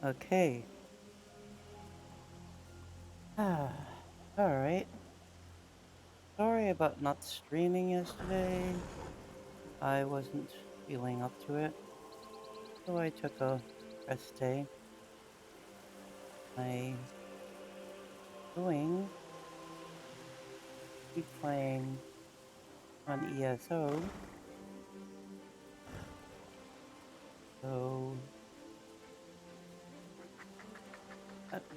Okay. Alright. Sorry about not streaming yesterday. I wasn't feeling up to it, so I took a rest day. I going keep playing on ESO, so let me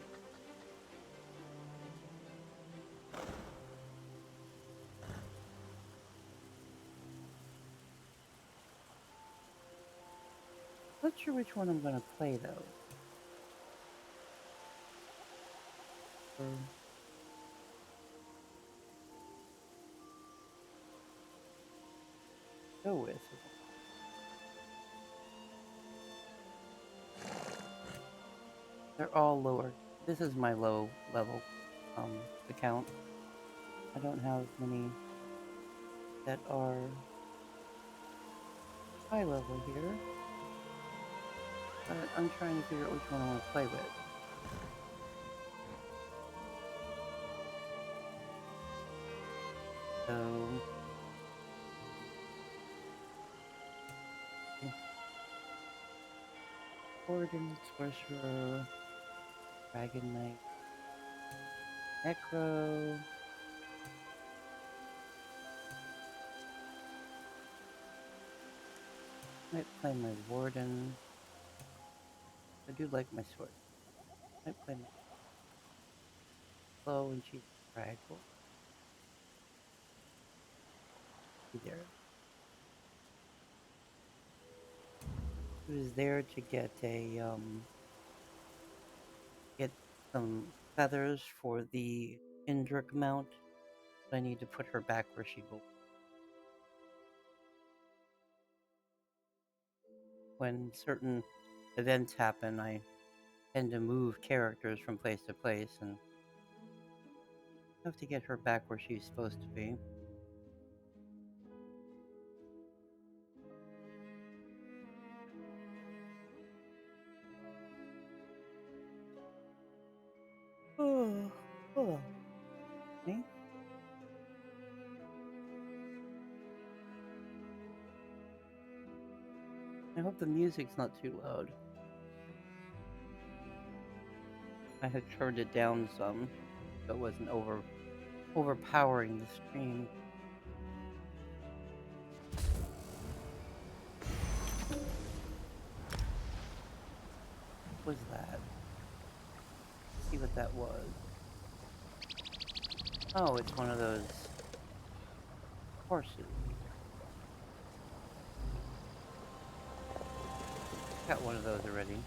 not sure which one I'm gonna play though. Or go with. They're all lower. This is my low level account. I don't have many that are high level here, but I'm trying to figure out which one I want to play with. So, Warden, Sorcerer, Dragon Knight, Necro. Might play my Warden. I do like my sword. Might play my Slow and Chief Fraggle. Be there. He was there to get get some feathers for the Indrik mount. I need to put her back where she belongs. When certain events happen, I tend to move characters from place to place and have to get her back where she's supposed to be. Oh, oh. Me? I hope the music's not too loud. I had turned it down some, so it wasn't overpowering the stream. What was that? Let's see what that was. Oh, it's one of those horses. Got one of those already.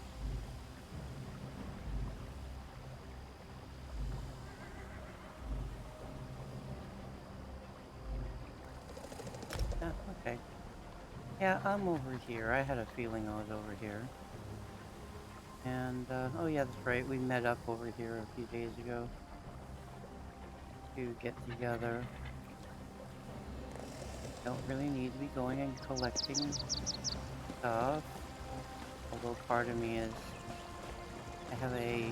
Okay. Yeah, I'm over here. I had a feeling I was over here. And, oh yeah, that's right. We met up over here a few days ago to get together. Don't really need to be going and collecting stuff. Although part of me is, I have a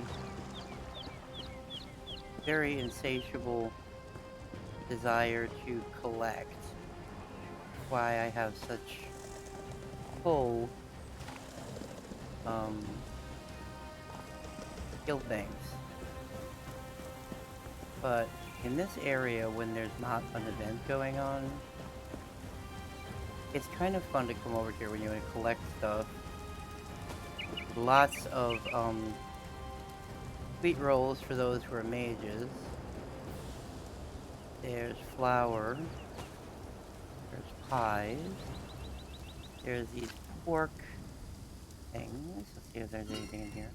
very insatiable desire to collect. Why I have such full, skill banks. But in this area, when there's not an event going on, it's kind of fun to come over here when you want to collect stuff. Lots of, sweet rolls for those who are mages. There's flour. There's pies. There's these pork things. Let's see if there's anything in here.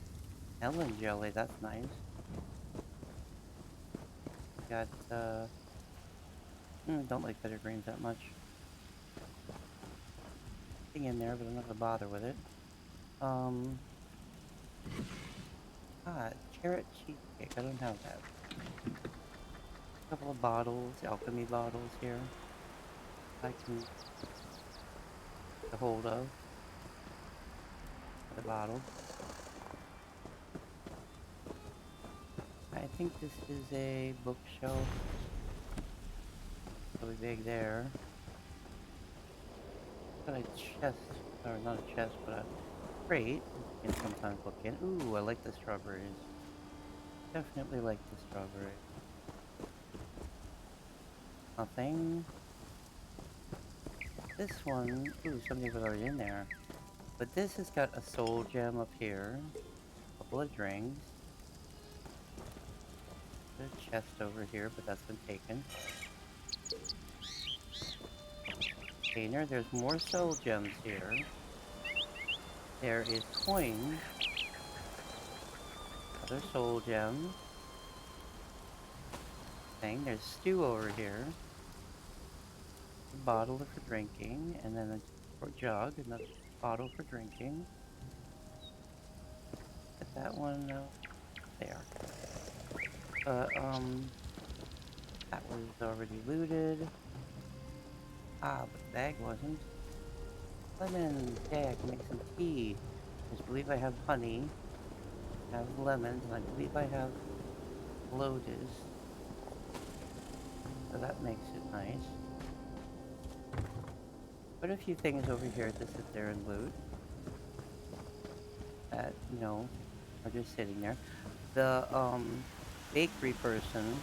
Melon jelly, that's nice. Got, don't like bitter greens that much. Thing in there, but I'm not gonna bother with it. Carrot cheesecake, I don't have that. A couple of bottles, alchemy bottles here. I can get a hold of. The bottle. I think this is a bookshelf. Really big there. Got a chest, or not a chest, but a crate that you can sometimes look in. Ooh, I like the strawberries. Definitely like the strawberries. Nothing. This one, ooh, something was already in there. But this has got a soul gem up here. A couple of drinks. A chest over here, but that's been taken. Container, there's more soul gems here. There is coins. Other soul gems. There's stew over here. A bottle for drinking, and then a jug, another bottle for drinking. Get that one there. That was already looted. Ah, but the bag wasn't. Lemons. Yeah, I can make some tea. I just believe I have honey. I have lemons, and I believe I have lotus. So that makes it nice. Put a few things over here to sit there and loot. That, you know, are just sitting there. The, bakery person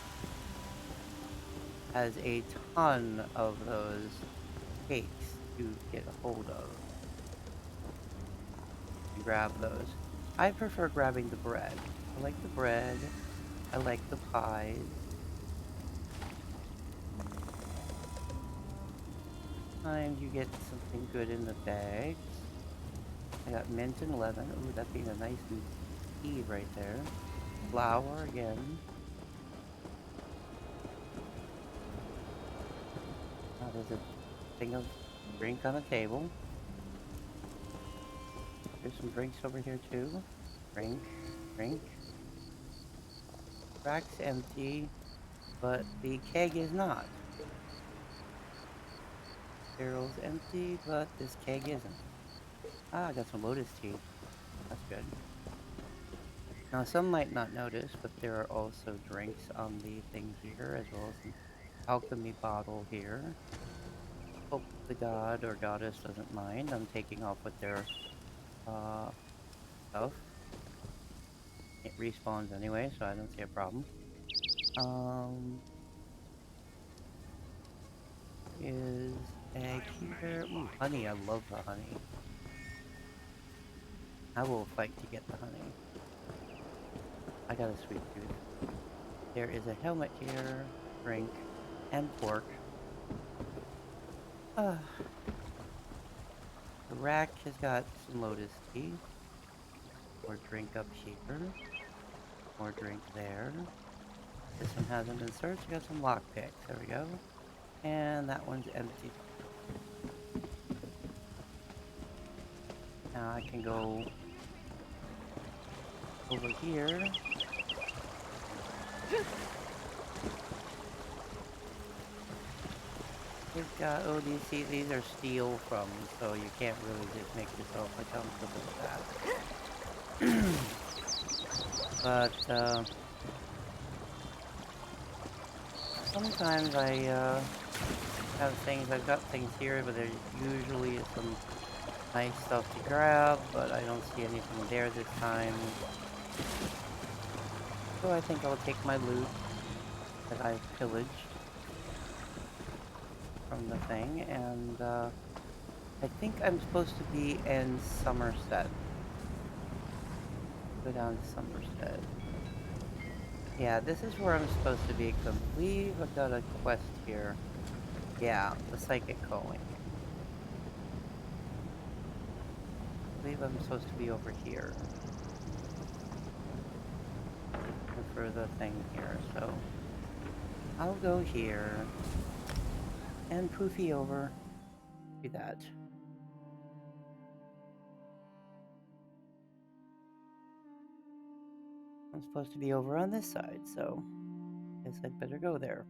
has a ton of those cakes to get a hold of. And grab those. I prefer grabbing the bread. I like the bread. I like the pies. Sometimes you get something good in the bags. I got mint and lemon. Ooh, that'd be a nice tea right there. Flour again. Now there's a thing of drink on the table. There's some drinks over here too. Drink, drink. Rack's empty, but the keg is not. Barrel's empty, but this keg isn't. Ah, I got some lotus tea. That's good. Now, some might not notice, but there are also drinks on the thing here, as well as an alchemy bottle here. Hope the god or goddess doesn't mind. I'm taking off with their stuff. It respawns anyway, so I don't see a problem. Is egg here? Ooh, honey. I love the honey. I will fight to get the honey. I got a sweet tooth. There is a helmet here, drink, and pork. The rack has got some lotus tea. More drink up here. More drink there. This one hasn't been searched. Got some lockpicks. There we go. And that one's empty. Now I can go over here. They've got, oh, these are steel from, so you can't really just make yourself comfortable with that. But, sometimes I, have things, I've got things here, but there usually is some nice stuff to grab, but I don't see anything there this time. So I think I'll take my loot that I've pillaged from the thing, and I think I'm supposed to be in Somerset. Go down to Somerset. Yeah, this is where I'm supposed to be, because I believe I've got a quest here. Yeah, the psychic calling. I believe I'm supposed to be over here. For the thing here, so I'll go here and poofy over to that. I'm supposed to be over on this side, so guess I'd better go there.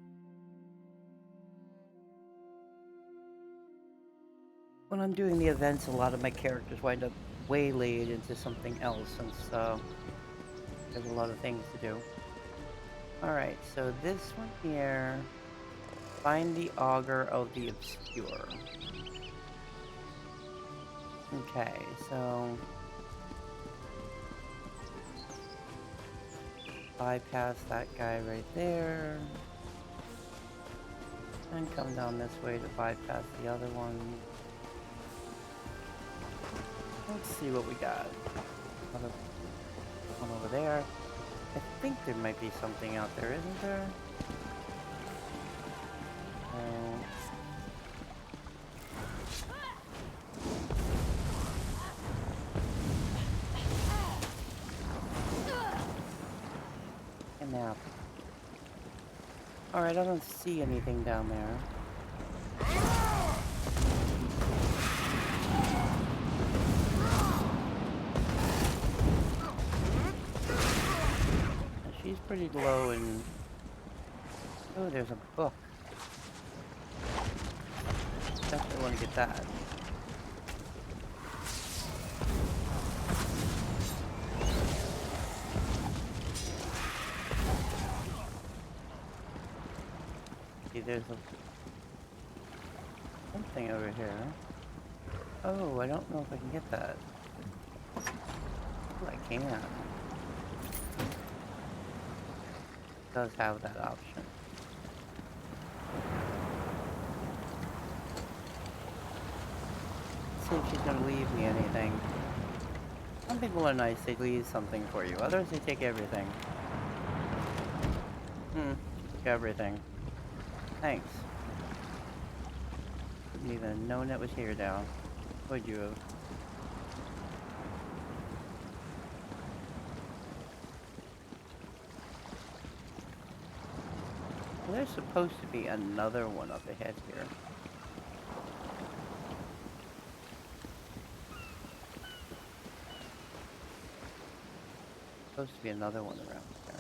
When I'm doing the events, a lot of my characters wind up waylaid into something else, since there's a lot of things to do. Alright, so this one here. Find the auger of the obscure. Okay, so bypass that guy right there. And come down this way to bypass the other one. Let's see what we got. One over there. I think there might be something out there, isn't there? A map. Alright, I don't see anything down there. She's pretty low and... Oh, there's a book. Definitely want to get that. See, there's something over here. Oh, I don't know if I can get that. Oh, I can. It does have that option. Let's see if she's gonna leave me anything. Some people are nice, they leave something for you. Others, they take everything. Took everything. Thanks. Didn't even have known it was here now. Would you have? Well, there's supposed to be another one up ahead here. Supposed to be another one around there.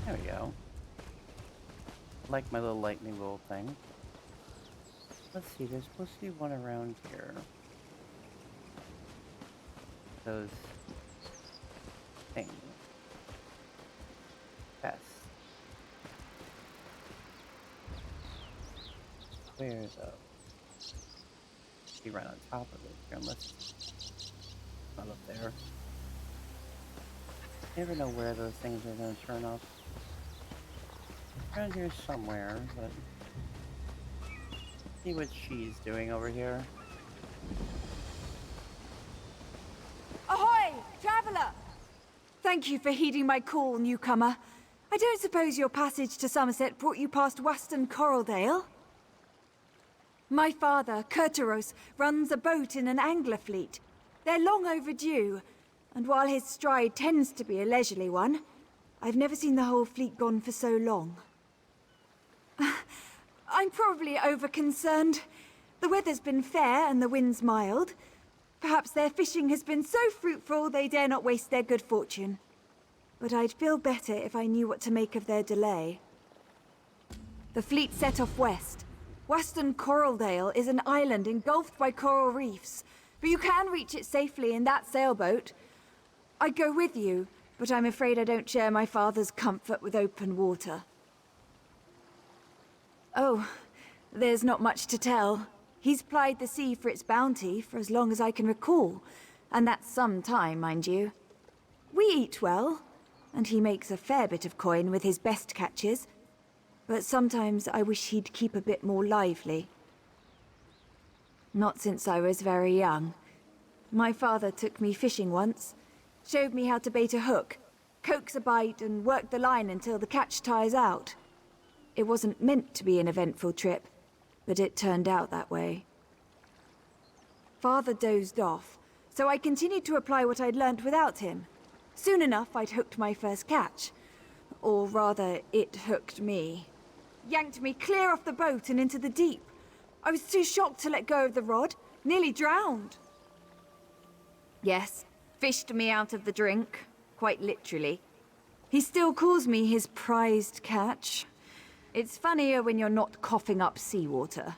There we go. Like my little lightning bolt thing. Let's see, there's supposed to be one around here. Those things. Yes. Where though? Be right on top of it here, unless it's not up there. Never know where those things are gonna turn up. Around here somewhere, but see what she's doing over here. Ahoy, traveller! Thank you for heeding my call, newcomer. I don't suppose your passage to Somerset brought you past Weston Coraldale? My father, Curteros, runs a boat in an angler fleet. They're long overdue, and while his stride tends to be a leisurely one, I've never seen the whole fleet gone for so long. I'm probably over-concerned. The weather's been fair and the wind's mild. Perhaps their fishing has been so fruitful they dare not waste their good fortune. But I'd feel better if I knew what to make of their delay. The fleet set off west. Weston Coraldale is an island engulfed by coral reefs, but you can reach it safely in that sailboat. I'd go with you, but I'm afraid I don't share my father's comfort with open water. Oh, there's not much to tell. He's plied the sea for its bounty for as long as I can recall, and that's some time, mind you. We eat well, and he makes a fair bit of coin with his best catches, but sometimes I wish he'd keep a bit more lively. Not since I was very young. My father took me fishing once, showed me how to bait a hook, coax a bite, and work the line until the catch tires out. It wasn't meant to be an eventful trip, but it turned out that way. Father dozed off, so I continued to apply what I'd learnt without him. Soon enough, I'd hooked my first catch. Or rather, it hooked me. Yanked me clear off the boat and into the deep, I was too shocked to let go of the rod. Nearly drowned. Yes, fished me out of the drink. Quite literally. He still calls me his prized catch. It's funnier when you're not coughing up seawater.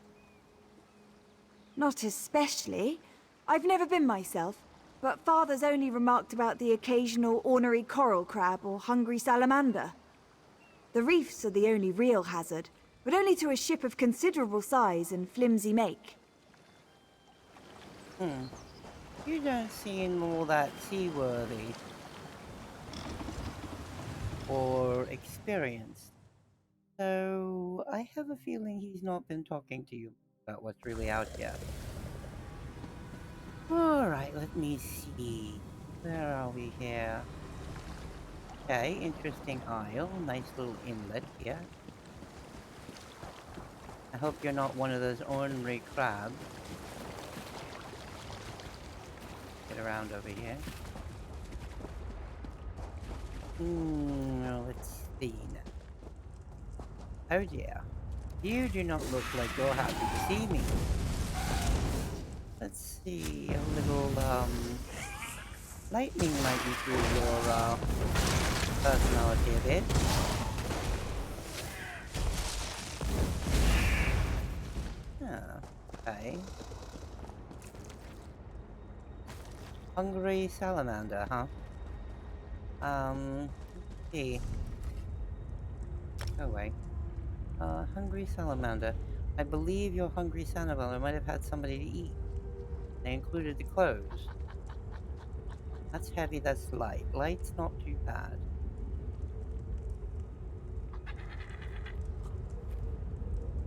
Not especially. I've never been myself, but Father's only remarked about the occasional ornery coral crab or hungry salamander. The reefs are the only real hazard, but only to a ship of considerable size and flimsy make. You don't seem all that seaworthy or experienced. So I have a feeling he's not been talking to you about what's really out here. Alright, let me see. Where are we here? Okay, interesting isle. Nice little inlet here. I hope you're not one of those ornery crabs. Get around over here. Let's see now. Oh dear. You do not look like you're happy to see me. Let's see, a little, lightning might be through your, personality a bit. Okay. Hungry salamander, huh? Let's see. Oh wait. Hungry salamander. I believe your hungry salamander might have had somebody to eat. They included the clothes. That's heavy, that's light. Light's not too bad.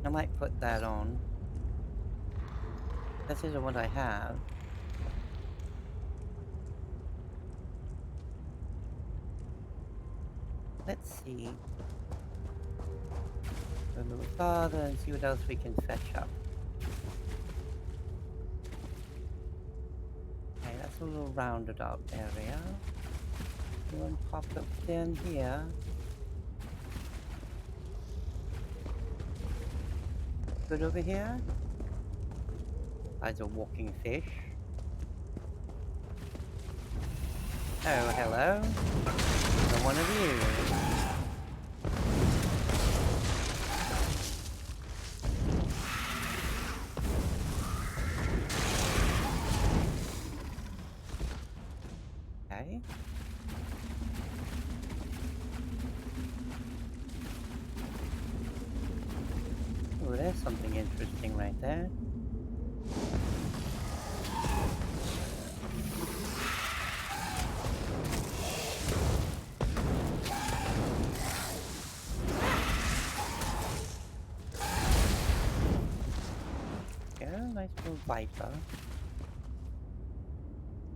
I might put that on. This isn't what I have. Let's see. Go a little farther and see what else we can fetch up. Okay, that's a little rounded up area. One pop up down here. Good over here. There's a walking fish. Oh, hello. Another one of you. Okay. Oh, there's something interesting right there. Yeah, nice little viper.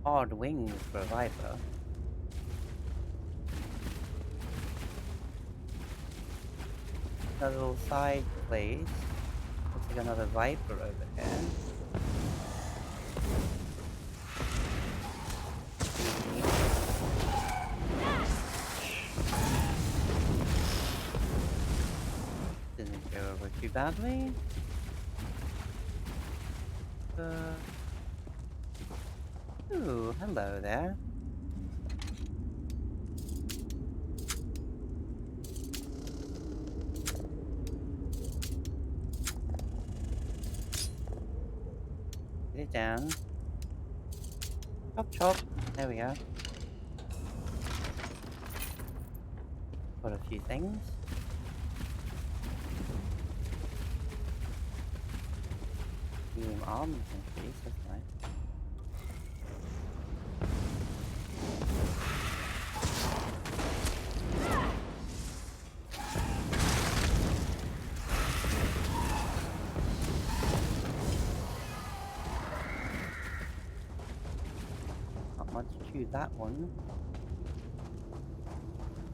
Odd wings for a viper. Another little side place. Looks like another viper over here. Didn't go over too badly. Ooh, hello there. Get it down. Chop chop. There we go. Got a few things. Medium arms increase, that's nice. Not much to that one.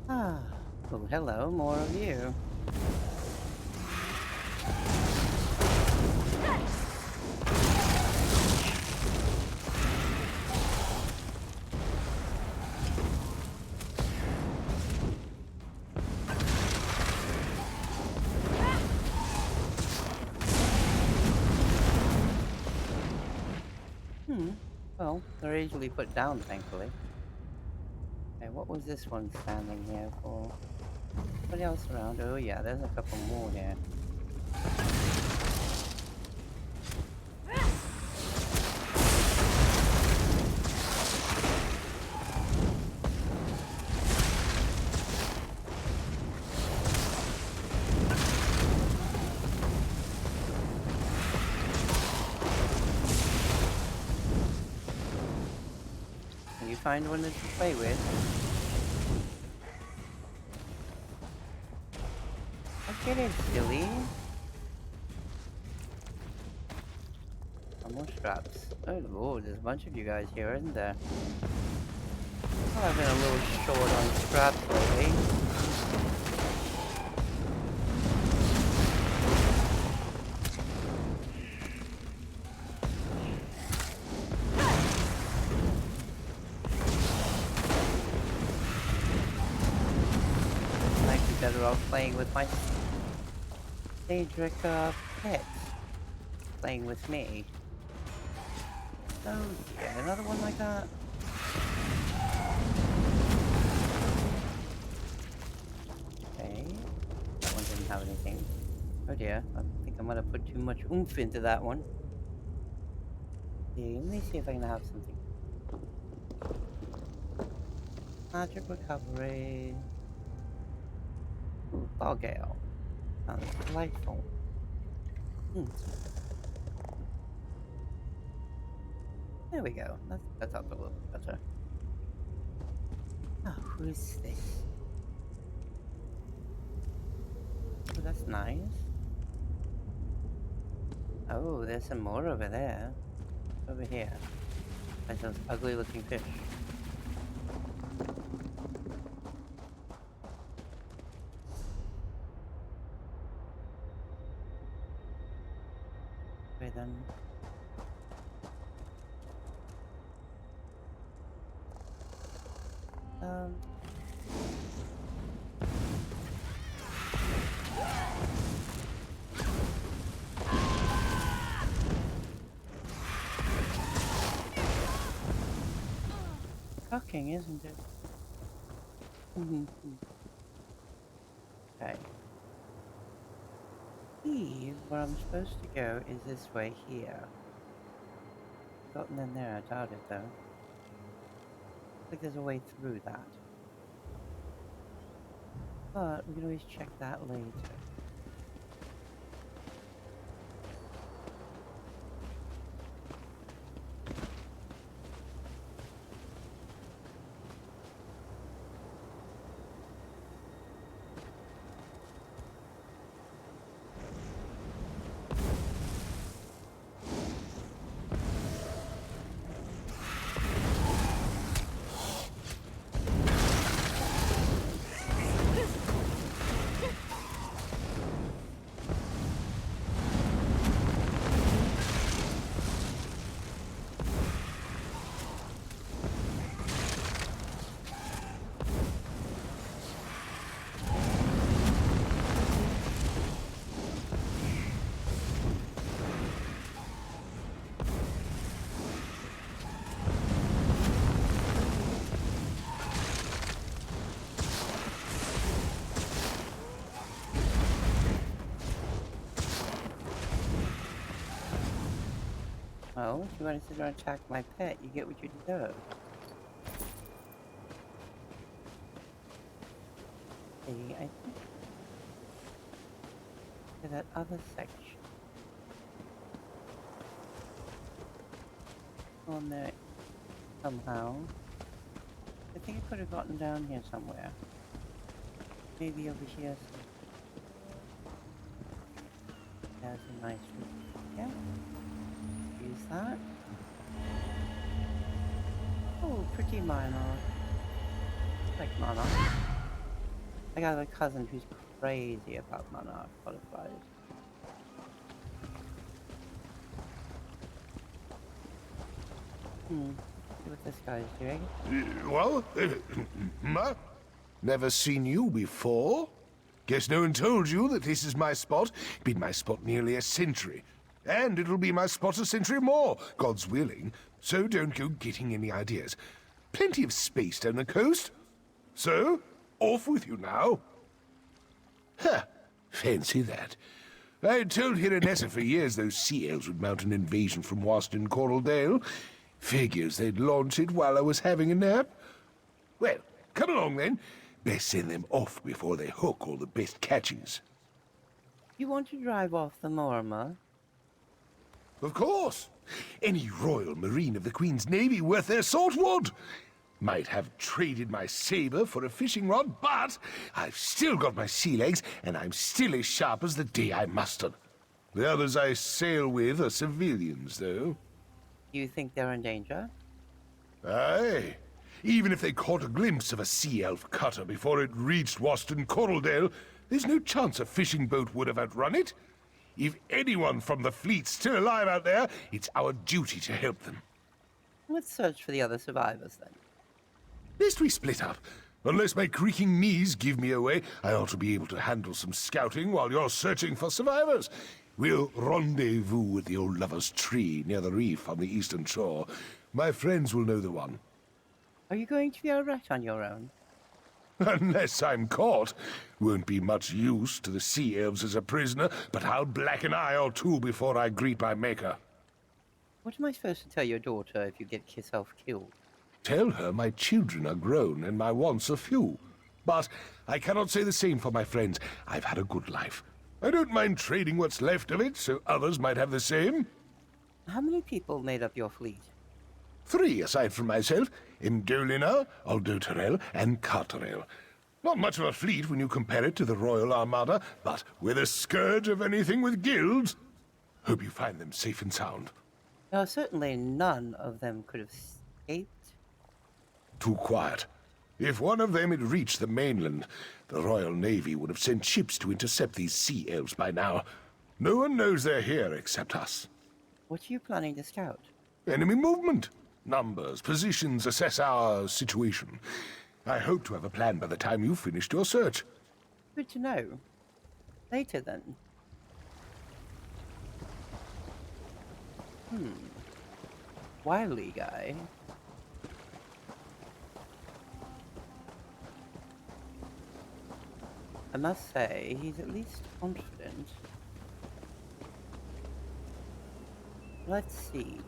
Ah, oh hello, more of you. Well, they're easily put down, thankfully. Okay, what was this one standing here for? Anybody else around? Oh yeah, there's a couple more here. Can you find one to play with? Get in, silly. More straps. Oh lord, there's a bunch of you guys here, isn't there? I've been a little short on straps lately. Might be better off playing with my Daedric pet. Playing with me. Oh yeah, another one like that. Okay. That one didn't have anything. Oh dear, I think I might have put too much oomph into that one. Okay, let me see if I can have something. Magic recovery. Ooh, ball gale. Sounds delightful. There we go. That's up a little bit better. Oh, who is this? Oh, that's nice. Oh, there's some more over there. Over here. There's those ugly looking fish. Okay then. Shocking, isn't it? Okay. Where I'm supposed to go is this way here. Gotten in there, I doubt it though. Looks like there's a way through that. But we can always check that later. Well, if you want to sit there and attack my pet, you get what you deserve. See, I think to that other section. On there somehow. I think I could have gotten down here somewhere. Maybe over here. There's a nice route. Yeah. Use that. Oh, pretty Monarch. Like Monarch. I got a cousin who's crazy about Monarch butterflies. See what this guy's doing. Well, never seen you before. Guess no one told you that this is my spot. Been my spot nearly a century. And it'll be my spot a century more, God's willing. So don't go getting any ideas. Plenty of space down the coast. So, off with you now. Huh, fancy that. I told Hiranessa for years those sea elves would mount an invasion from Waston Coraldale. Figures they'd launch it while I was having a nap. Well, come along then. Best send them off before they hook all the best catches. You want to drive off the Morma? Of course. Any Royal Marine of the Queen's Navy worth their salt would. Might have traded my saber for a fishing rod, but I've still got my sea legs, and I'm still as sharp as the day I mustered. The others I sail with are civilians, though. You think they're in danger? Aye. Even if they caught a glimpse of a sea elf cutter before it reached Waston Coraldale, there's no chance a fishing boat would have outrun it. If anyone from the fleet's still alive out there, it's our duty to help them. Let's search for the other survivors, then. Best we split up. Unless my creaking knees give me away, I ought to be able to handle some scouting while you're searching for survivors. We'll rendezvous at the old lover's tree near the reef on the eastern shore. My friends will know the one. Are you going to be a rat on your own? Unless I'm caught. Won't be much use to the sea elves as a prisoner, but I'll black an eye or two before I greet my maker. What am I supposed to tell your daughter if you get yourself killed? Tell her my children are grown and my wants are few. But I cannot say the same for my friends. I've had a good life. I don't mind trading what's left of it, so others might have the same. How many people made up your fleet? 3 aside from myself, Imdolina, Aldoterel, and Carterel. Not much of a fleet when you compare it to the Royal Armada, but we're the scourge of anything with guilds. Hope you find them safe and sound. Now, certainly none of them could have escaped. Too quiet. If one of them had reached the mainland, the Royal Navy would have sent ships to intercept these sea elves by now. No one knows they're here except us. What are you planning to scout? Enemy movement. Numbers, positions, assess our situation. I hope to have a plan by the time you've finished your search. Good to know. Later, then. Wily guy. I must say, he's at least confident. Let's see.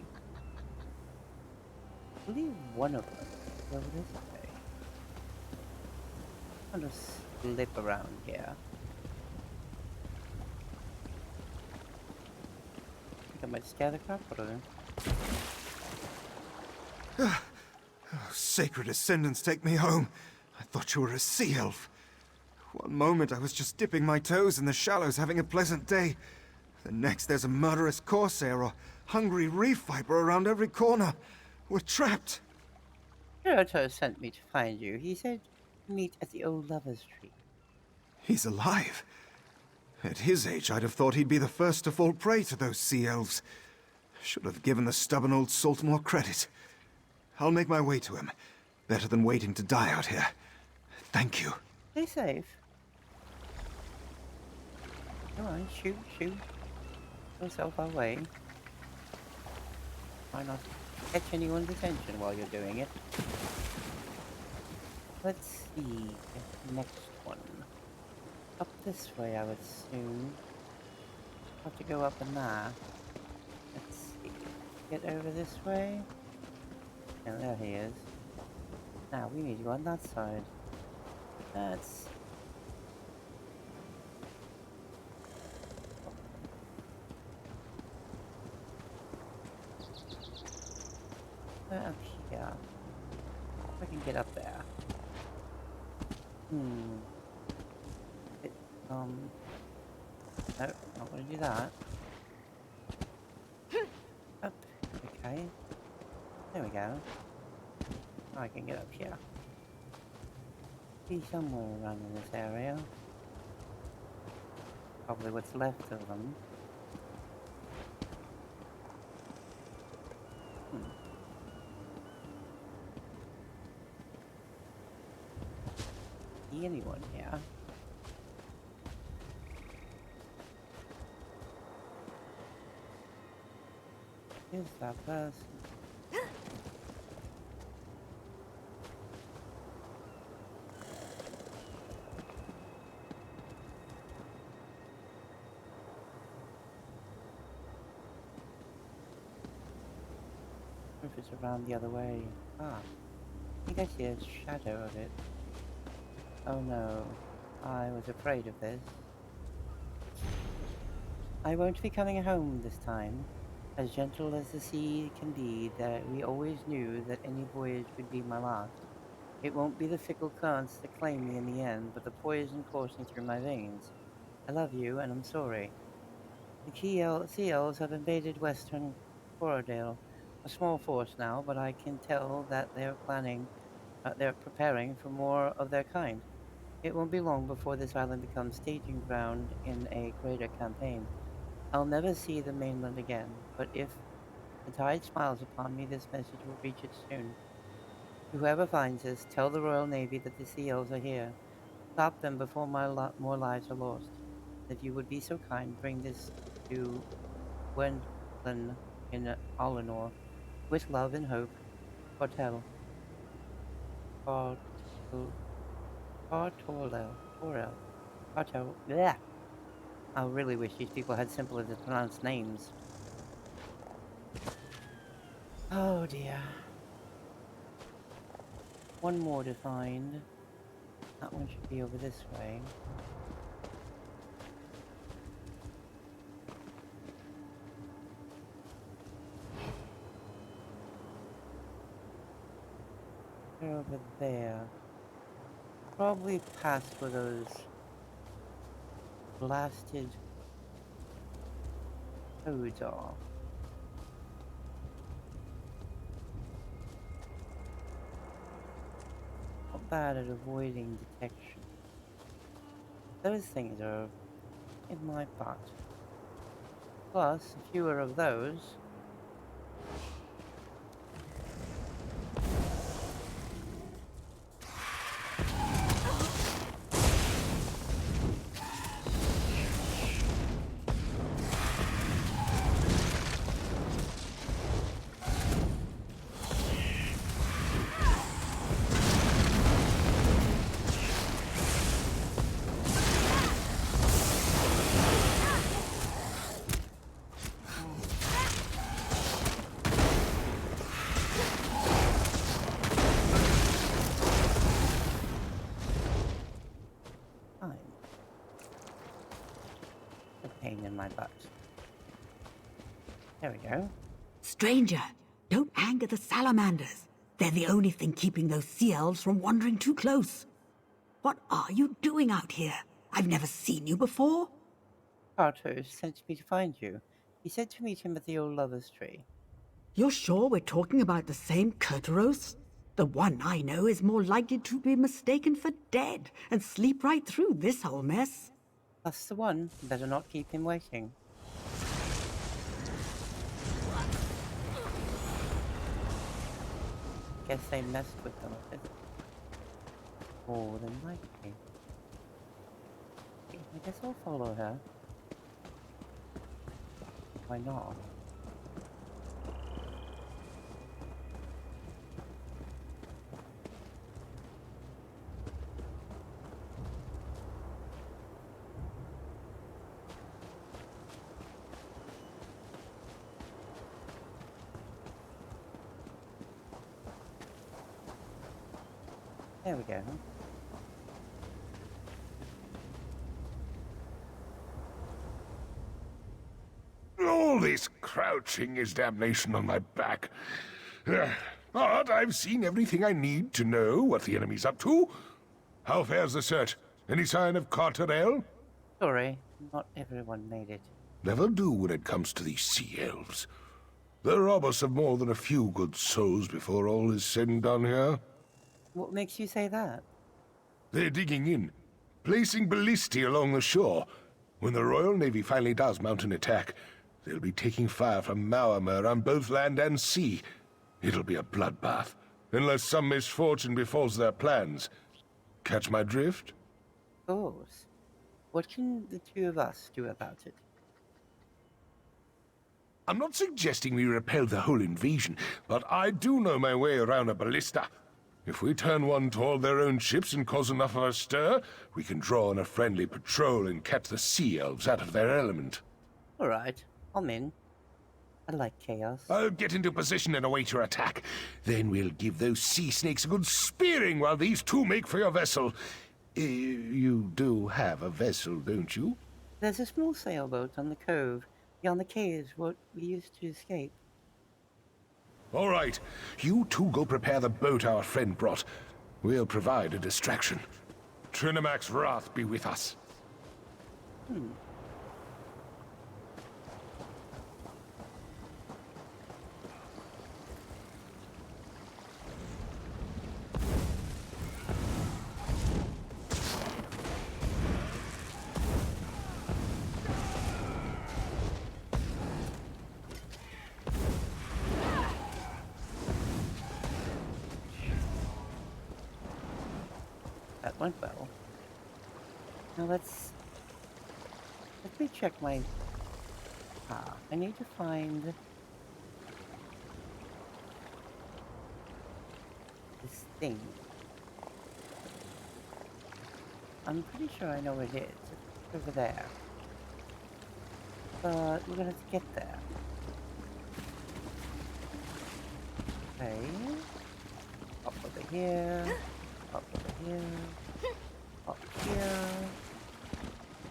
I believe one of them is over this way. I'll just slip around here. I think I might scare the crap out of him. Sacred ascendants, take me home. I thought you were a sea elf. One moment I was just dipping my toes in the shallows having a pleasant day. The next there's a murderous corsair or hungry reef viper around every corner. We're trapped. Hiroto sent me to find you. He said to meet at the old lover's tree. He's alive. At his age, I'd have thought he'd be the first to fall prey to those sea elves. Should have given the stubborn old salt more credit. I'll make my way to him. Better than waiting to die out here. Thank you. Stay safe. Come on, shoot. Yourself our way. Try not to catch anyone's attention while you're doing it. Let's see. Next one. Up this way, I would assume. Have to go up in there. Let's see. Get over this way. Oh, there he is. Now, we need to go on that side. That's... up here. If I can get up there. No, not gonna do that. Up. Okay. There we go. I can get up here. Be somewhere around in this area. Probably what's left of them. See anyone here? Is that person? Or if it's around the other way. Ah, I think I see a shadow of it. Oh no, I was afraid of this. I won't be coming home this time. As gentle as the sea can be, that we always knew that any voyage would be my last. It won't be the fickle currents that claim me in the end, but the poison coursing through my veins. I love you, and I'm sorry. The Sea Elves have invaded western Corridale. A small force now, but I can tell that they're preparing for more of their kind. It won't be long before this island becomes staging ground in a greater campaign. I'll never see the mainland again, but if the tide smiles upon me, this message will reach it soon. To whoever finds this, tell the Royal Navy that the Sea Elves are here. Stop them before more lives are lost. If you would be so kind, bring this to Gwendolyn in Alinor. With love and hope, Cortel. Cort- Cortorel. Torel. Cortel. Bleh. I really wish these people had simpler to pronounce names. Oh dear. One more to find. That one should be over this way. They're over there. Probably past where those blasted toads are. Not bad at avoiding detection. Those things are in my butt. Plus, fewer of those. Fine. A pain in my butt. There we go. Stranger, don't anger the salamanders. They're the only thing keeping those sea elves from wandering too close. What are you doing out here? I've never seen you before. Carter sent me to find you. He said to meet him at the old lover's tree. You're sure we're talking about the same Kurtaros? The one I know is more likely to be mistaken for dead and sleep right through this whole mess. That's the one. Better not keep him waiting. Guess they messed with them a bit. More than likely. I guess I'll follow her. Why not? There we go. All this crouching is damnation on my back. But I've seen everything I need to know what the enemy's up to. How fares the search? Any sign of Carterel? Sorry, not everyone made it. Never do when it comes to these sea elves. They'll rob us of more than a few good souls before all is said and done here. What makes you say that? They're digging in, placing ballistae along the shore. When the Royal Navy finally does mount an attack, they'll be taking fire from Maormer on both land and sea. It'll be a bloodbath, unless some misfortune befalls their plans. Catch my drift? Of course. What can the two of us do about it? I'm not suggesting we repel the whole invasion, but I do know my way around a ballista. If we turn one toward their own ships and cause enough of a stir, we can draw on a friendly patrol and catch the sea elves out of their element. Alright, I'm in. I like chaos. I'll get into position and await your attack. Then we'll give those sea snakes a good spearing while these two make for your vessel. You do have a vessel, don't you? There's a small sailboat on the cove. Beyond the caves, what we used to escape. All right. You two go prepare the boat our friend brought. We'll provide a distraction. Trinamac's wrath be with us. That went well. Now let me check my... I need to find... this thing. I'm pretty sure I know what it is. It's over there. But we're gonna have to get there. Okay. Up over here. Up over here. Up here.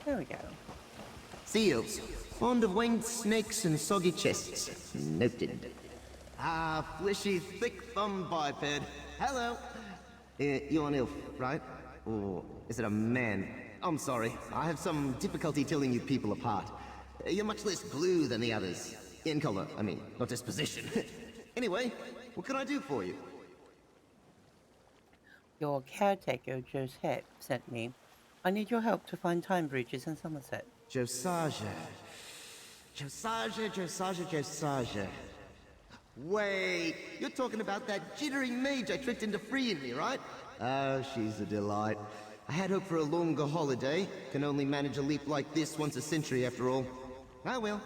There we go. Seals. Fond of winged snakes and soggy chests. Noted. Ah, fleshy, thick-thumbed biped. Hello. You're an elf, right? Or is it a man? I'm sorry. I have some difficulty telling you people apart. You're much less blue than the others. In color, I mean, not disposition. Anyway, what can I do for you? Your caretaker, Joseph, sent me. I need your help to find time breaches in Somerset. Josiah. Wait, you're talking about that jittering mage I tricked into freeing me, right? Oh, she's a delight. I had hoped for a longer holiday. Can only manage a leap like this once a century, after all. I will.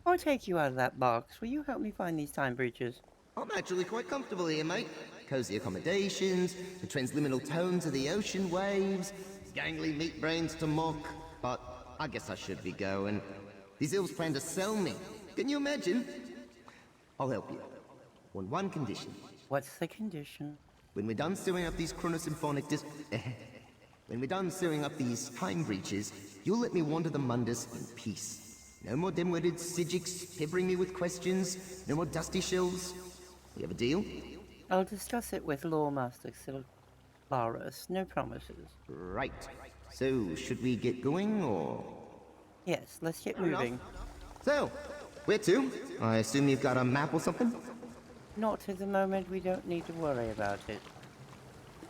I'll take you out of that box. Will you help me find these time breaches? I'm actually quite comfortable here, mate. Cozy accommodations, the transliminal tones of the ocean waves, gangly meat brains to mock. But I guess I should be going. These elves plan to sell me. Can you imagine? I'll help you. On one condition. What's the condition? When we're done sewing up these chronosymphonic when we're done sewing up these time breaches, you'll let me wander the Mundus in peace. No more dim-witted Sigics peppering me with questions. No more dusty shells. We have a deal? I'll discuss it with Lawmaster Silarus. No promises. Right. So, should we get going, or...? Yes, let's get moving. So, where to? I assume you've got a map or something? Not at the moment. We don't need to worry about it.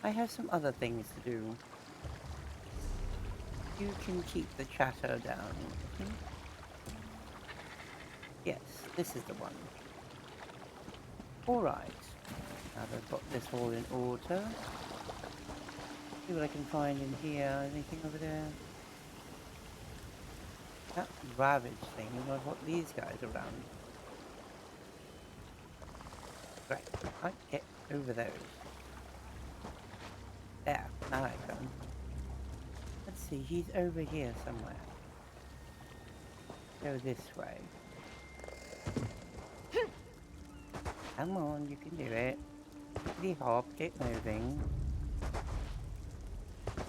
I have some other things to do. You can keep the chatter down. Yes, this is the one. Alright. Now that I've got this all in order. See what I can find in here. Anything over there? That ravage thing, I've got these guys around. Right, I can't get over those. There, now I can. Let's see, he's over here somewhere. Go this way. Come on, you can do it. Quickly hop, get moving.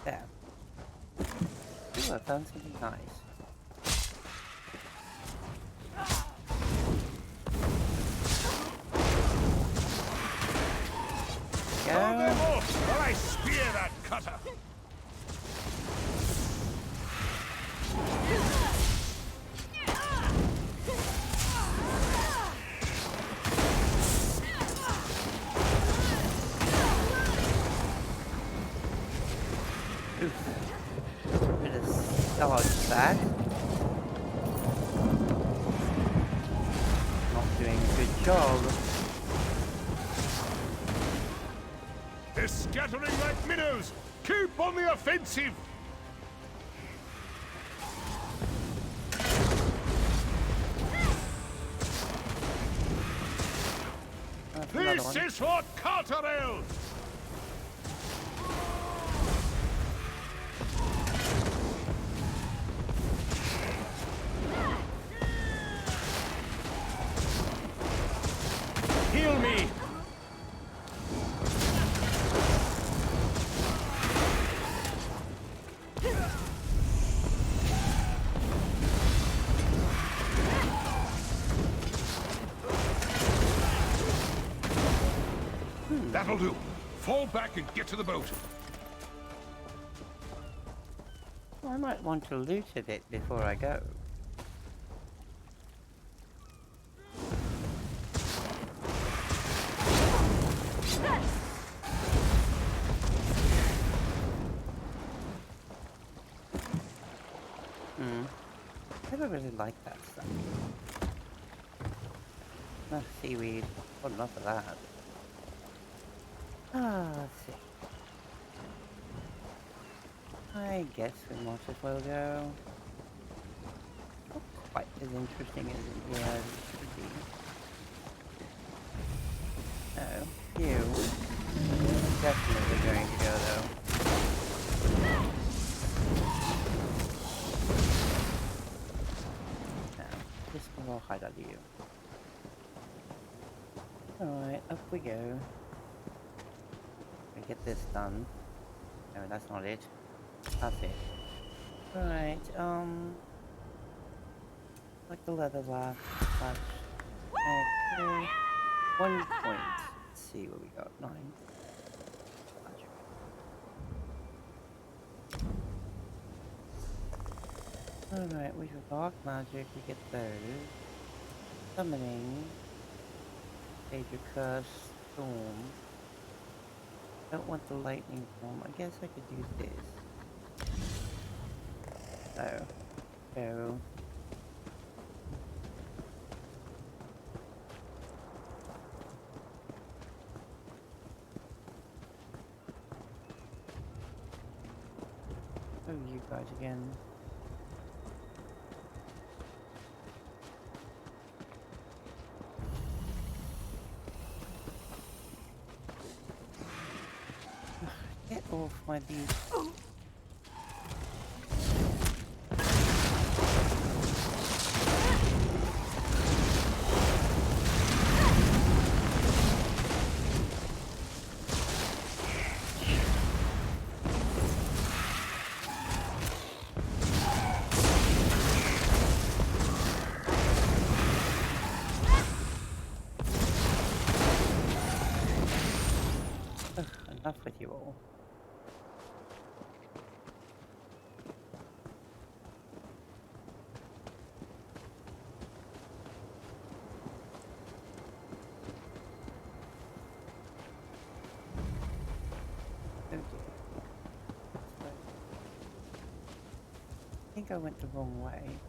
There. Ooh, I found something nice. Hold them off while I spear that cutter! Gonna dodge that. Not doing a good job. They're scattering like minnows! Keep on the offensive! This is for Carterel! Heal me! That'll do. Fall back and get to the boat. Well, I might want to loot a bit before I go. I never really like that stuff. Oh, seaweed. What enough of that? Let's see. I guess we might as well go. Not quite as interesting as in here as it should be. Oh, you. Definitely going to go though. Now, this one will hide under you. Alright, up we go. Get this done. No, that's not it. That's it. Right, like the leather laugh. Okay. 1 point. Let's see what we got. 9. Magic. Alright, we got dark magic, we get those. Summoning. Major curse. Storm. Don't want the lightning form. I guess I could use this. So, go. Oh, you guys again. Get off my beat. Enough with you all. I think I went the wrong way.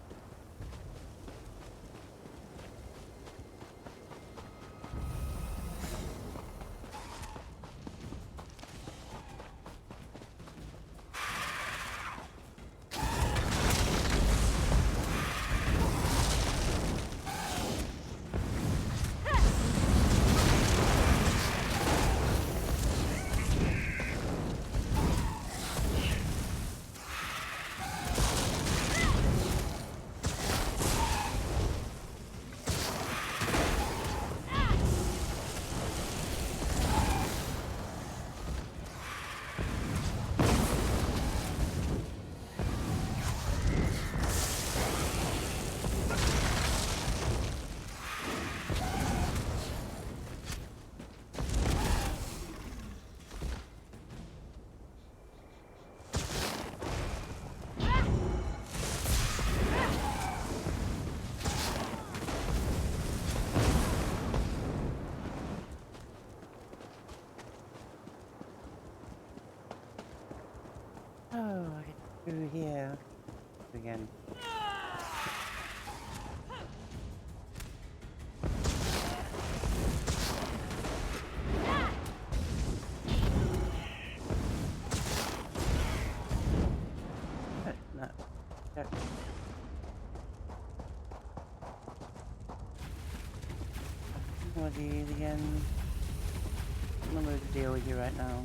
Oh, I get through here again. No. What are these again? I'm gonna move to deal with you right now.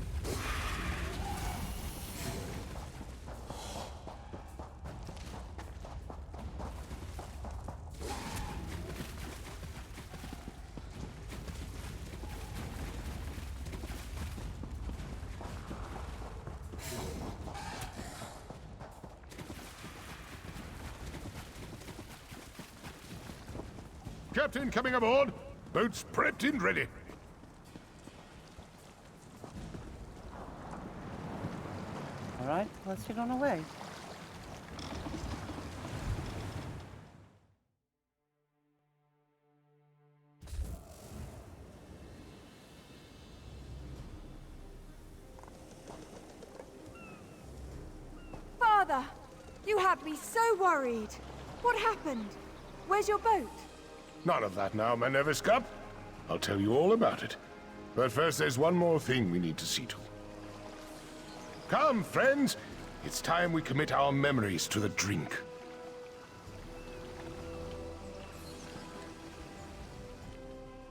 Captain coming aboard. Boats prepped and ready. Alright, let's get on our way. Father! You had me so worried. What happened? Where's your boat? None of that now, Manevis Cup. I'll tell you all about it. But first, there's one more thing we need to see to. Come, friends. It's time we commit our memories to the drink.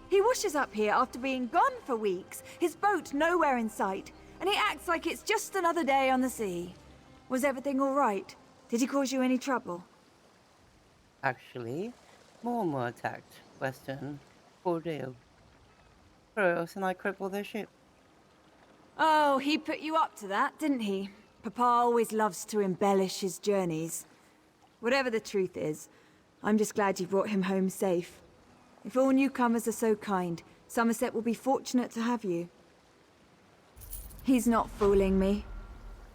He washes up here after being gone for weeks, his boat nowhere in sight, and he acts like it's just another day on the sea. Was everything all right? Did he cause you any trouble? Actually, Mormor attacked Western Bordeaux. Kroos and I crippled their ship. Oh, he put you up to that, didn't he? Papa always loves to embellish his journeys. Whatever the truth is, I'm just glad you brought him home safe. If all newcomers are so kind, Somerset will be fortunate to have you. He's not fooling me.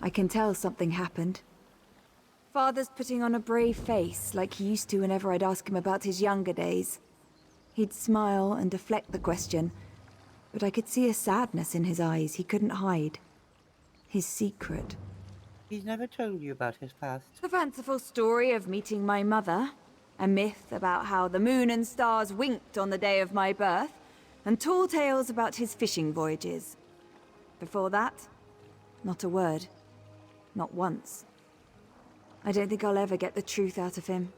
I can tell something happened. Father's putting on a brave face, like he used to whenever I'd ask him about his younger days. He'd smile and deflect the question, but I could see a sadness in his eyes he couldn't hide. His secret. He's never told you about his past. The fanciful story of meeting my mother, a myth about how the moon and stars winked on the day of my birth, and tall tales about his fishing voyages. Before that, not a word. Not once. I don't think I'll ever get the truth out of him.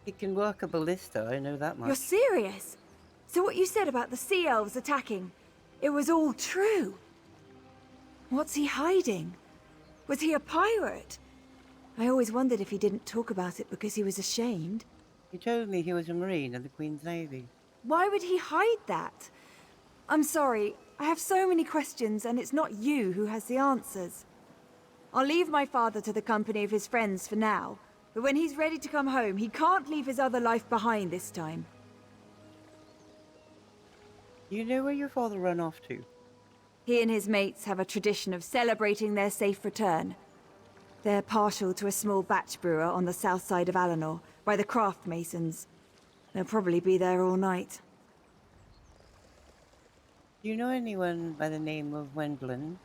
He can work a ballista, I know that much. You're serious? So what you said about the sea elves attacking, it was all true? What's he hiding? Was he a pirate? I always wondered if he didn't talk about it because he was ashamed. He told me he was a Marine in the Queen's Navy. Why would he hide that? I'm sorry, I have so many questions and it's not you who has the answers. I'll leave my father to the company of his friends for now, but when he's ready to come home, he can't leave his other life behind this time. You know where your father ran off to? He and his mates have a tradition of celebrating their safe return. They're partial to a small batch brewer on the south side of Alinor, by the craft masons. They'll probably be there all night. Do you know anyone by the name of Wendlin?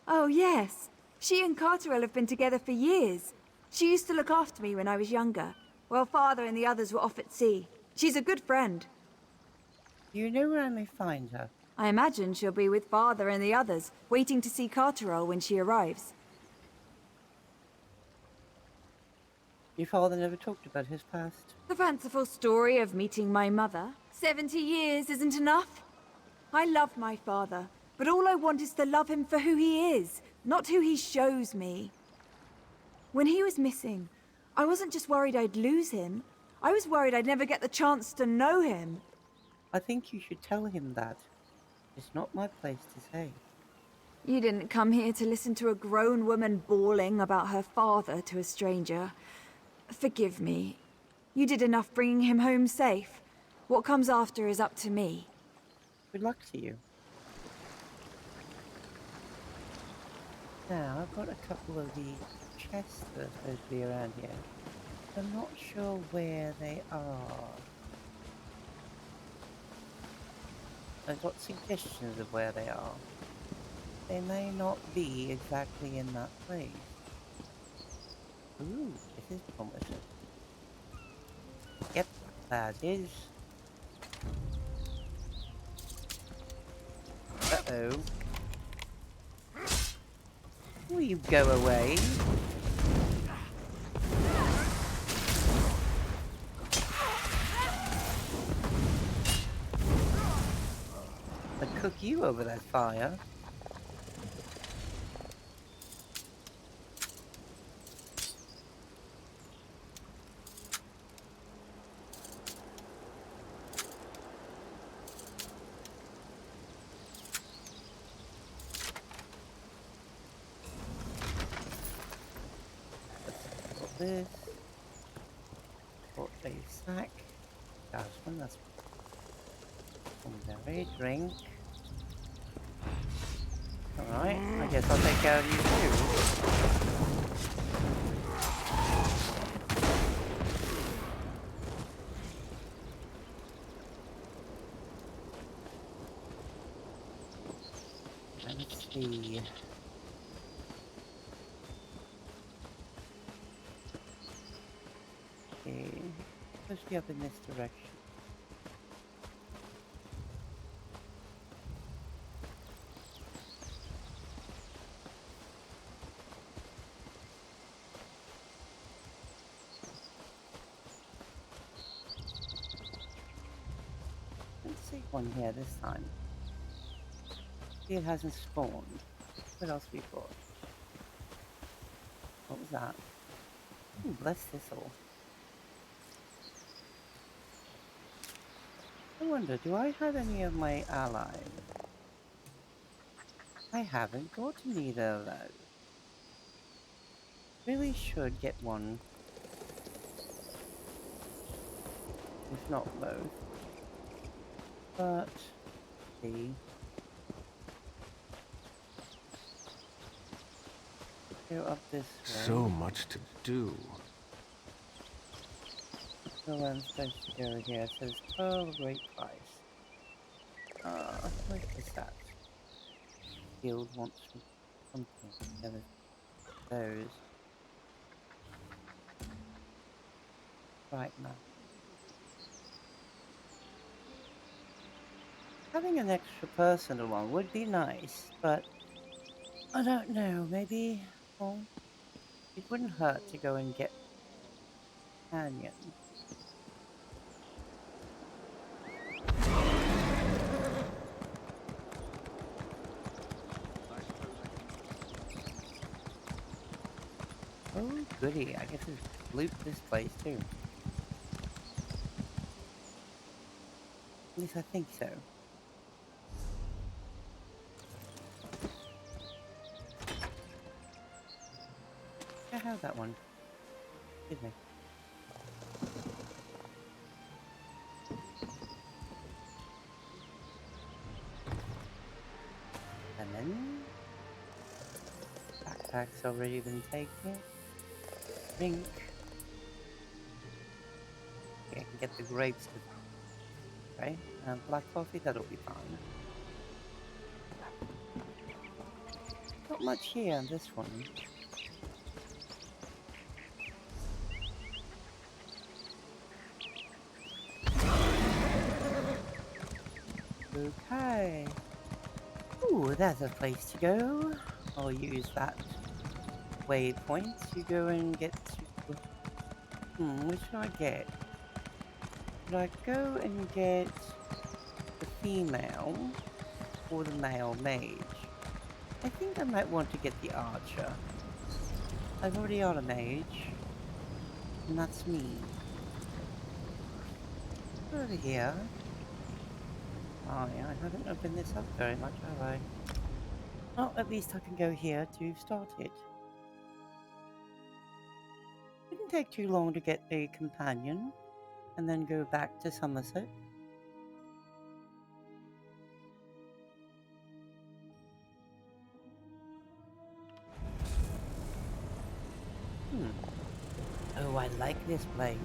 Oh, yes. She and Carterell have been together for years. She used to look after me when I was younger, while Father and the others were off at sea. She's a good friend. Do you know where I may find her? I imagine she'll be with Father and the others, waiting to see Carterell when she arrives. Your father never talked about his past. The fanciful story of meeting my mother. 70 years isn't enough. I love my father, but all I want is to love him for who he is, not who he shows me. When he was missing, I wasn't just worried I'd lose him. I was worried I'd never get the chance to know him. I think you should tell him that. It's not my place to say. You didn't come here to listen to a grown woman bawling about her father to a stranger. Forgive me. You did enough bringing him home safe. What comes after is up to me. Good luck to you. Now, I've got a couple of the chests that are supposed to be around here. I'm not sure where they are. I've got suggestions of where they are. They may not be exactly in that place. Ooh, this is promising. Yep, that is. Uh-oh. Will you go away? A cook you over that fire. Let's put this. Put a sack. Jasmine, that's berry drink. Alright, I guess I'll take care of you too. Let's see. Okay, supposed to be up in this direction. Let's see one here this time. See, it hasn't spawned. What else we got? What was that? Ooh, bless thistle. I wonder, do I have any of my allies? I haven't gotten either of those. Really should get one. If not both. But, see. Go up this way. So much to do. So I'm supposed to go here. It says pearl of great price. Where is that? Guild wants something. Yeah, there's those. Right now. Having an extra person along would be nice, but I don't know, maybe, well, it wouldn't hurt to go and get Canyon. Oh, goody, I get to loot this place too. At least I think so. I have that one. Excuse me. Lemon. Backpack's already been taken. Drink. Okay, I can get the grapes. Right? And black coffee, that'll be fine. Not much here on this one. Okay. Ooh, there's a place to go. I'll use that waypoint to go and get to... what should I get? Should I go and get the female or the male mage? I think I might want to get the archer. I've already got a mage. And that's me. Over here. Oh yeah, I haven't opened this up very much, have I? Well, at least I can go here to start it. Didn't take too long to get a companion, and then go back to Somerset. Oh, I like this place.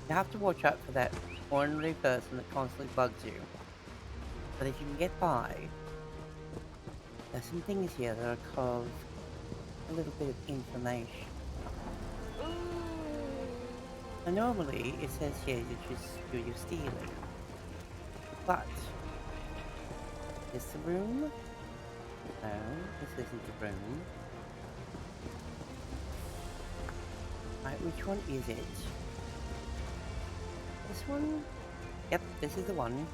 You have to watch out for that ornery person that constantly bugs you. But if you can get by, there's some things here that are called a little bit of information. And normally it says here that you're stealing. But is this the room? No, this isn't the room. Right, which one is it? This one? Yep, this is the one.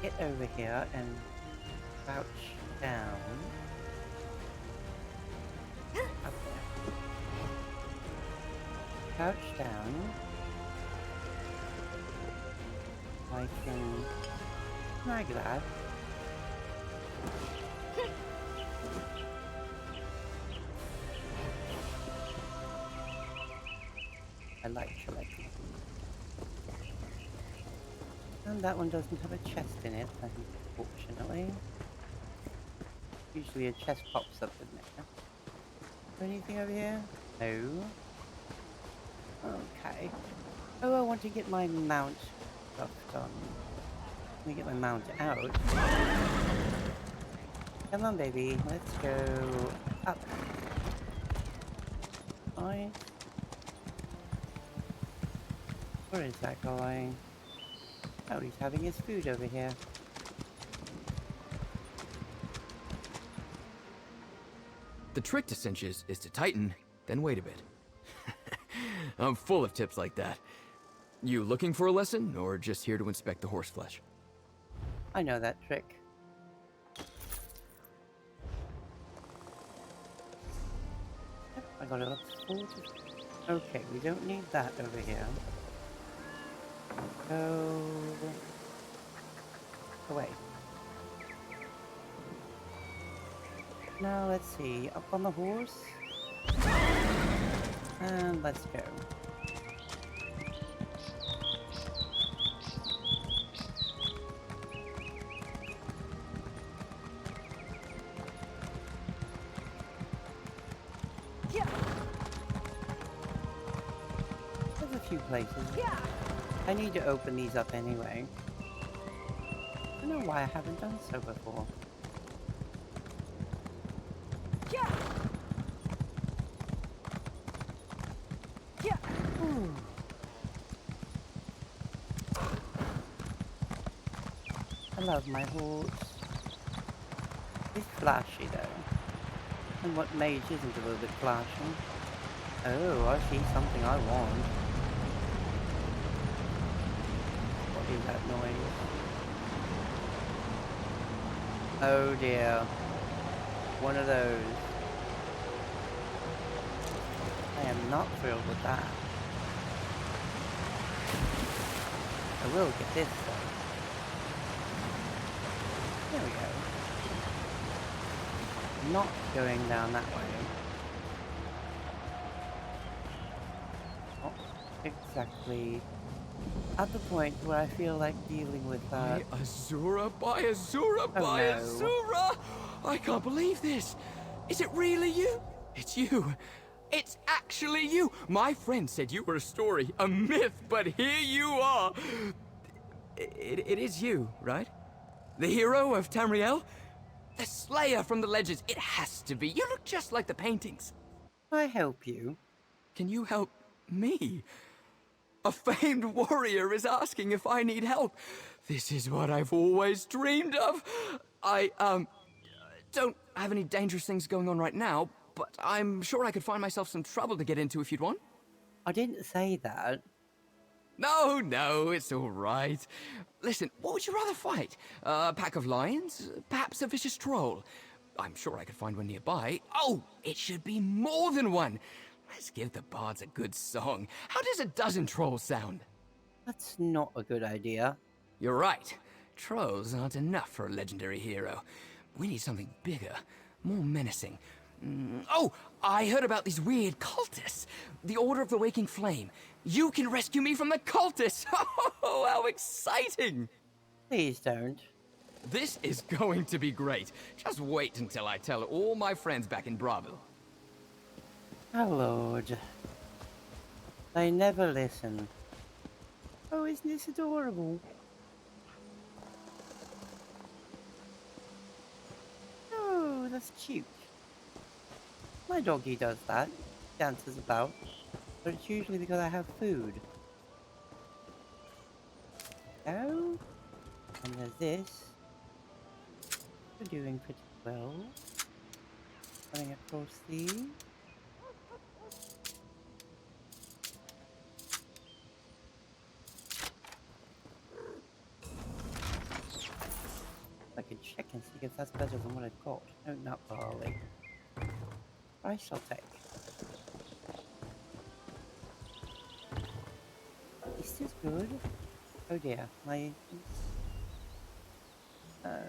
get over here and crouch down. Up there. Crouch down. I can snag that. I like collecting. And that one doesn't have a chest in it, unfortunately. Usually a chest pops up in there. Is there anything over here? No. Okay. Oh, I want to get my mount stuff done. Let me get my mount out. Come on, baby. Let's go up. Nice. Where is that going? Oh, he's having his food over here. The trick to cinches is to tighten, then wait a bit. I'm full of tips like that. You looking for a lesson, or just here to inspect the horse flesh? I know that trick. Yep, I got it up to 40. Okay, we don't need that over here. Go away. Now let's see, up on the horse. And let's go. There's a few places. I need to open these up anyway. I don't know why I haven't done so before. Ooh. I love my horse. It's flashy though. And what mage isn't a little bit flashy? Oh, I see something I want. What is that noise? Oh dear. One of those. I am not thrilled with that. I will get this though. There we go. Not going down that way. Not exactly at the point where I feel like dealing with that. By Azura, by Azura, Oh, by no. Azura! I can't believe this. Is it really you? It's you. It's actually you. My friend said you were a story, a myth, but here you are. It is you, right? The hero of Tamriel? The Slayer from the legends. It has to be. You look just like the paintings. I help you. Can you help me? A famed warrior is asking if I need help. This is what I've always dreamed of. I, don't have any dangerous things going on right now, but I'm sure I could find myself some trouble to get into if you'd want. I didn't say that. No, it's all right. Listen, what would you rather fight? A pack of lions? Perhaps a vicious troll? I'm sure I could find one nearby. Oh, it should be more than one. Let's give the bards a good song. How does a dozen trolls sound? That's not a good idea. You're right. Trolls aren't enough for a legendary hero. We need something bigger, more menacing. Oh, I heard about these weird cultists. The Order of the Waking Flame. You can rescue me from the cultists. Oh, how exciting! Please don't. This is going to be great. Just wait until I tell all my friends back in Bravo. Oh Lord. They never listen. Oh, isn't this adorable? Oh, that's cute. My doggy does that. Dances about. But it's usually because I have food. Oh. And there's this. We're doing pretty well. Running across these. that's better than what I've got. No, not barley. I shall take. This is good. Oh dear, my... oh.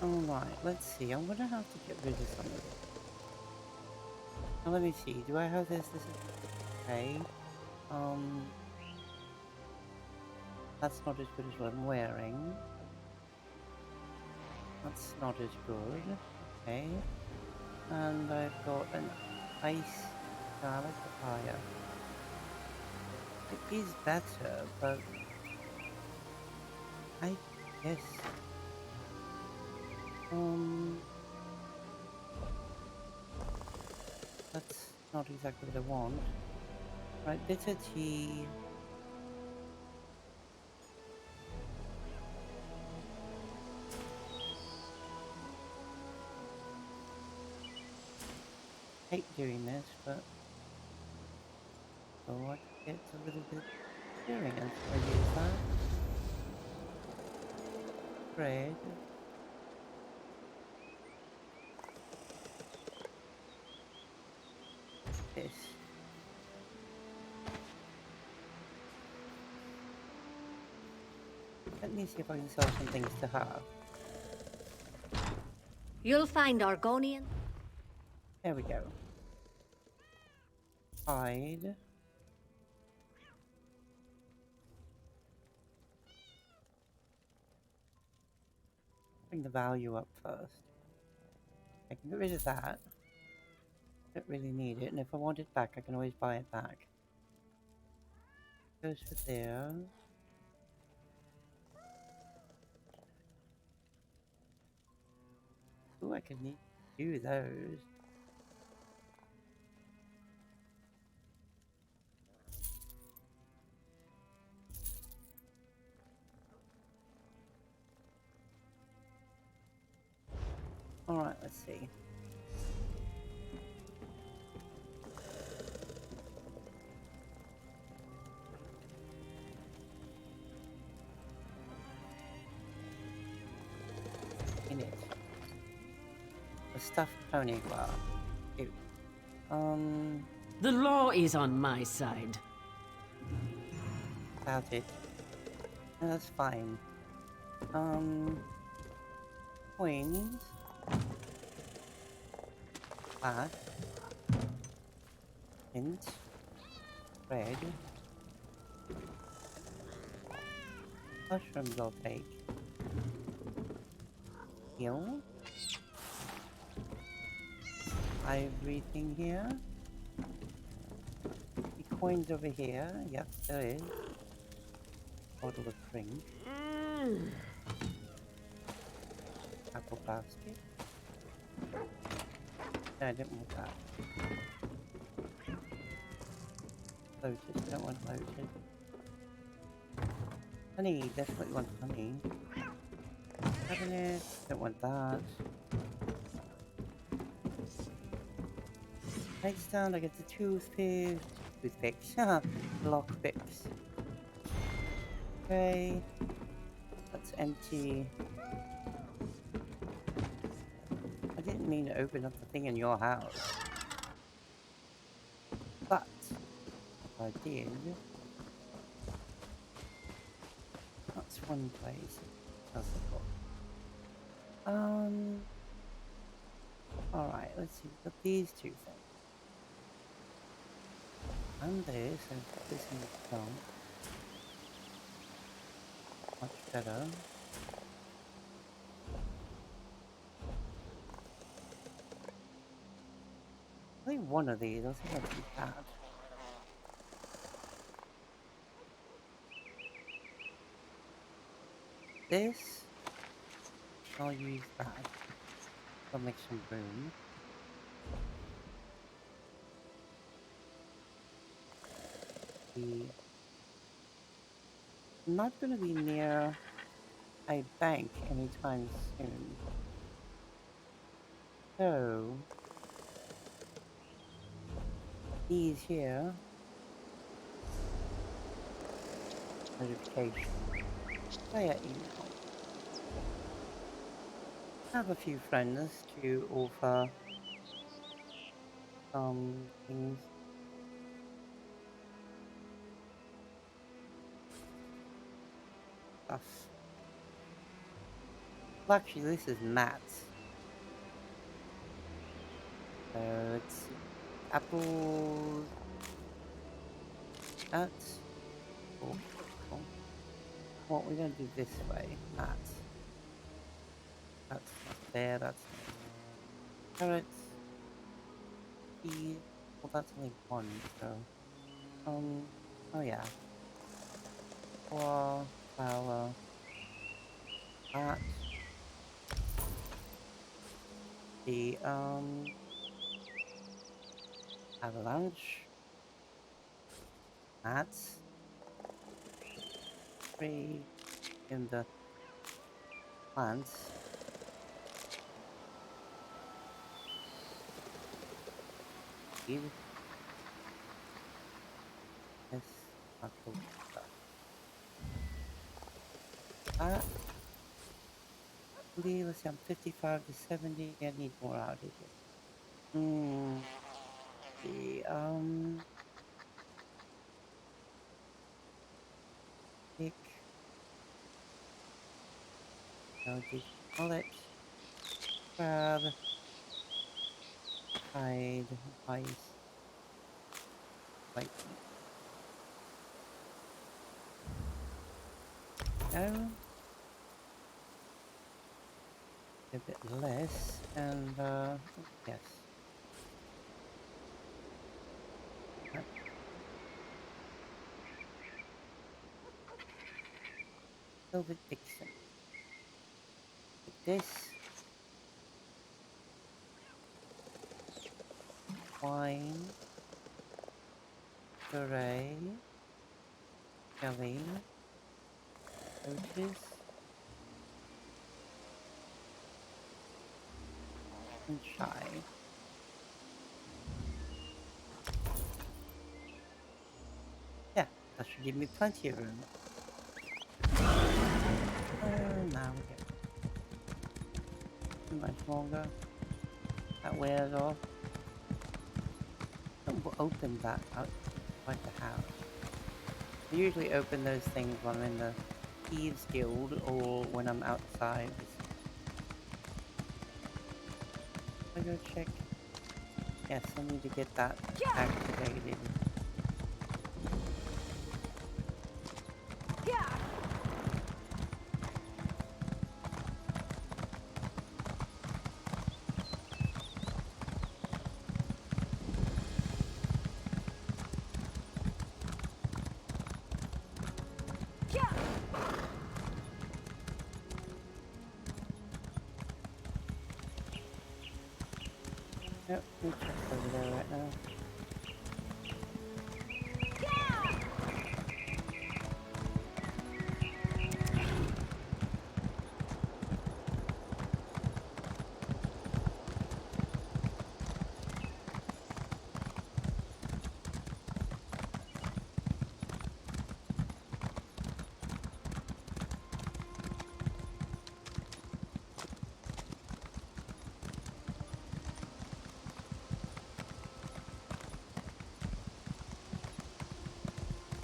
Alright, let's see. I'm gonna have to get rid of some of this. Now let me see. Do I have this? This is... okay. That's not as good as what I'm wearing. That's not as good. Okay. And I've got an ice garlic papaya. It is better, but I guess that's not exactly what I want. Right, bitter tea. Hate doing this, but oh, I get a little bit cheering until I use that. Bread. This. Let me see if I can sell some things to her. You'll find Argonian. There we go. Hide. Bring the value up first. I can get rid of that. Don't really need it, and if I want it back, I can always buy it back. Goes for there. Ooh, I could need to do those. Alright, let's see. In it. A stuffed pony bar. Cute. The law is on my side. About it. No, that's fine. Coins. That. Mint. Bread. Mushrooms I'll take. Heal. Everything here. The coins over here. Yep, there is. Bottle of drink. Apple basket. No, I didn't want that. Lotus, don't want lotus. Honey, definitely want honey. Cabinet, don't want that. Next down, I get the toothpicks, lockpicks. Okay, that's empty. I didn't mean to open up the thing in your house, but if I did, that's one place. How's it got? Alright, let's see, we've got these two things. And this, and put this in the trunk. Much better. I think one of these, I think that's too bad. This, I'll use that. I'll make some room. I'm not going to be near a bank anytime soon. So, these here. notification via email. I have a few friends to offer some things. Stuff. Well, actually, this is Matt's. So let's see. Apples. That's cool. Cool. Well, we're gonna do this way. That's not there. That's carrots. Peas. Well, that's only one. So oh yeah. Flour. That. The avalanche. That's 3 in the plants. Seed. This natural stuff. That. Let's see, I'm 55 to 70. I need more outages. The pick. No, just mullet. Crab. Hide. Ice. White meat. Go. A bit less, and yes. Velvet Dixon. Like this. Wine. Puree. Jelly. Oaches. And chai. Yeah, that should give me plenty of room. Now we get too much longer. That wears off. Don't open that outside the house. I usually open those things when I'm in the Thieves Guild or when I'm outside. I go check. Yes, I need to get that activated. Yep, we check over there right now.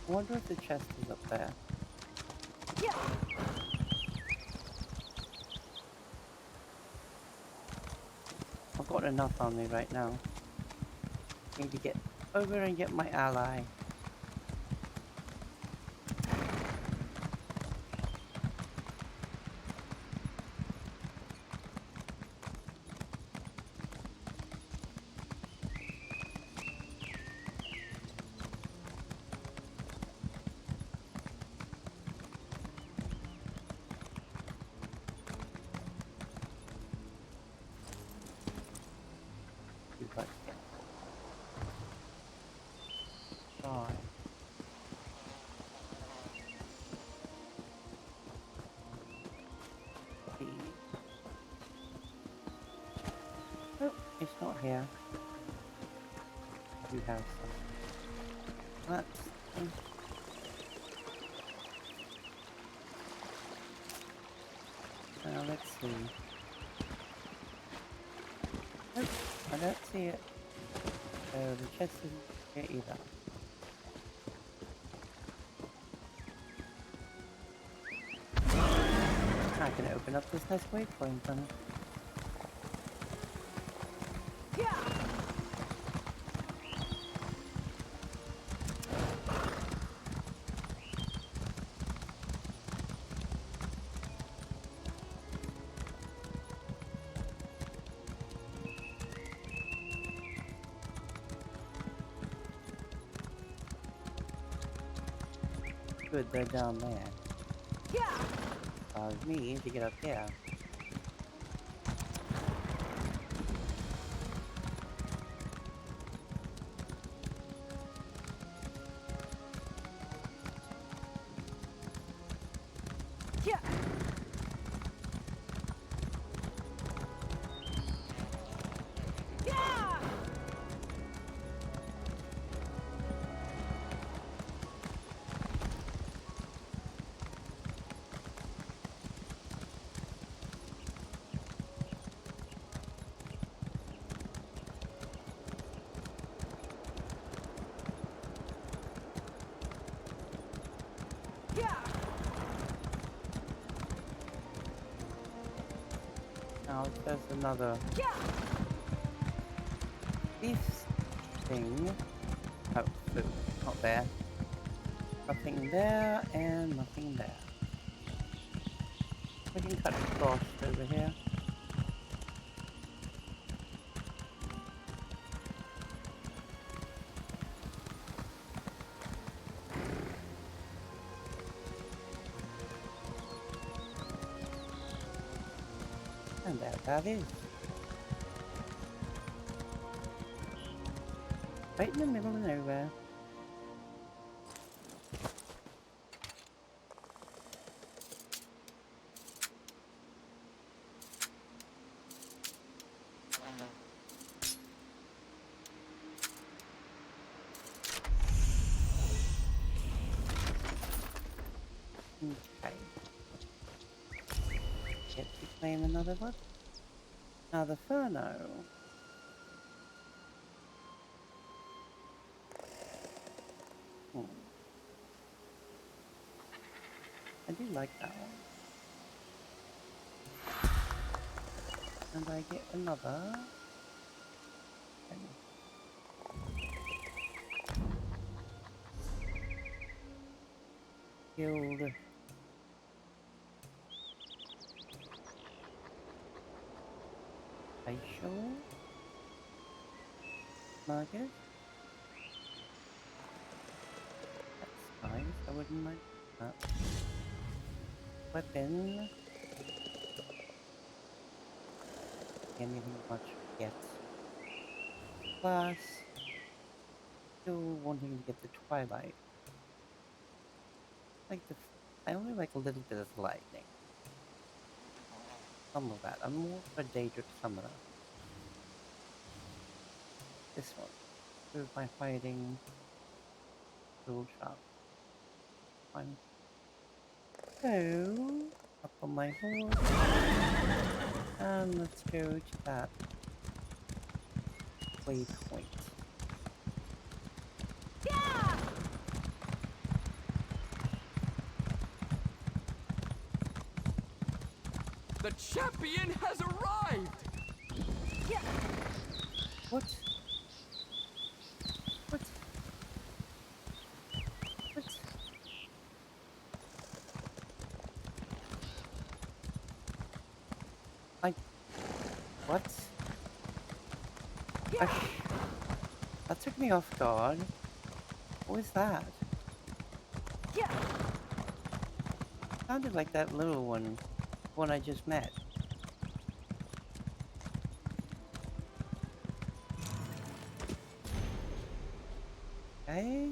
I wonder if the chest is up there. I've got enough on me right now. Need to get over and get my ally. But fine. Oh, it's not here. We have some. That's Now let's see. Nope, I don't see it. So the chest isn't here either. I can open up this nice waypoint then. Good, they're down there. Me to get up here. Now there's another beef thing. Oh, food. Not there. Nothing there, and nothing there. We can cut across over here. And there that is. Right in the middle of nowhere. Okay. Get to claim another one. Now the Furno. I do like that one. And I get another. Guild. Facial. Market. That's nice. I wouldn't mind that. Weapon. Anything much yet. Plus, still wanting to get the Twilight. Like the, I only like a little bit of the lightning. Some of that. I'm more of a Daedric summoner. This one. Through my fighting. Tool shop. Fine. So, up on my horse. And let's go to that waypoint. The champion has arrived! What? What? What? What? That took me off guard. What was that? Sounded like that little one I just met. Okay.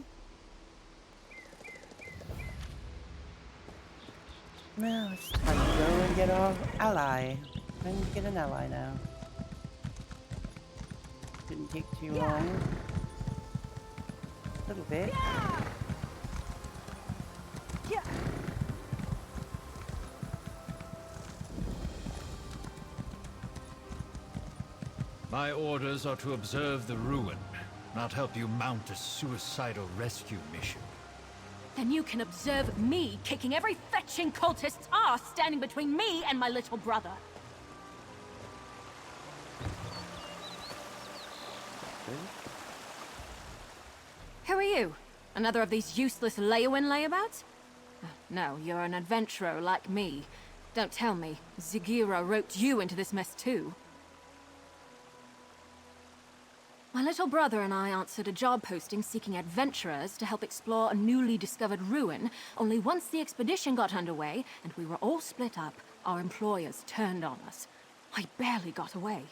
Now it's time to go and get our ally. Time to get an ally now. Didn't take too long. A little bit. My orders are to observe the ruin, not help you mount a suicidal rescue mission. Then you can observe me kicking every fetching cultist's ass standing between me and my little brother. Who are you? Another of these useless Leowin layabouts? No, you're an adventurer like me. Don't tell me, Zagira roped you into this mess too. My little brother and I answered a job posting seeking adventurers to help explore a newly discovered ruin, only once the expedition got underway and we were all split up, our employers turned on us. I barely got away.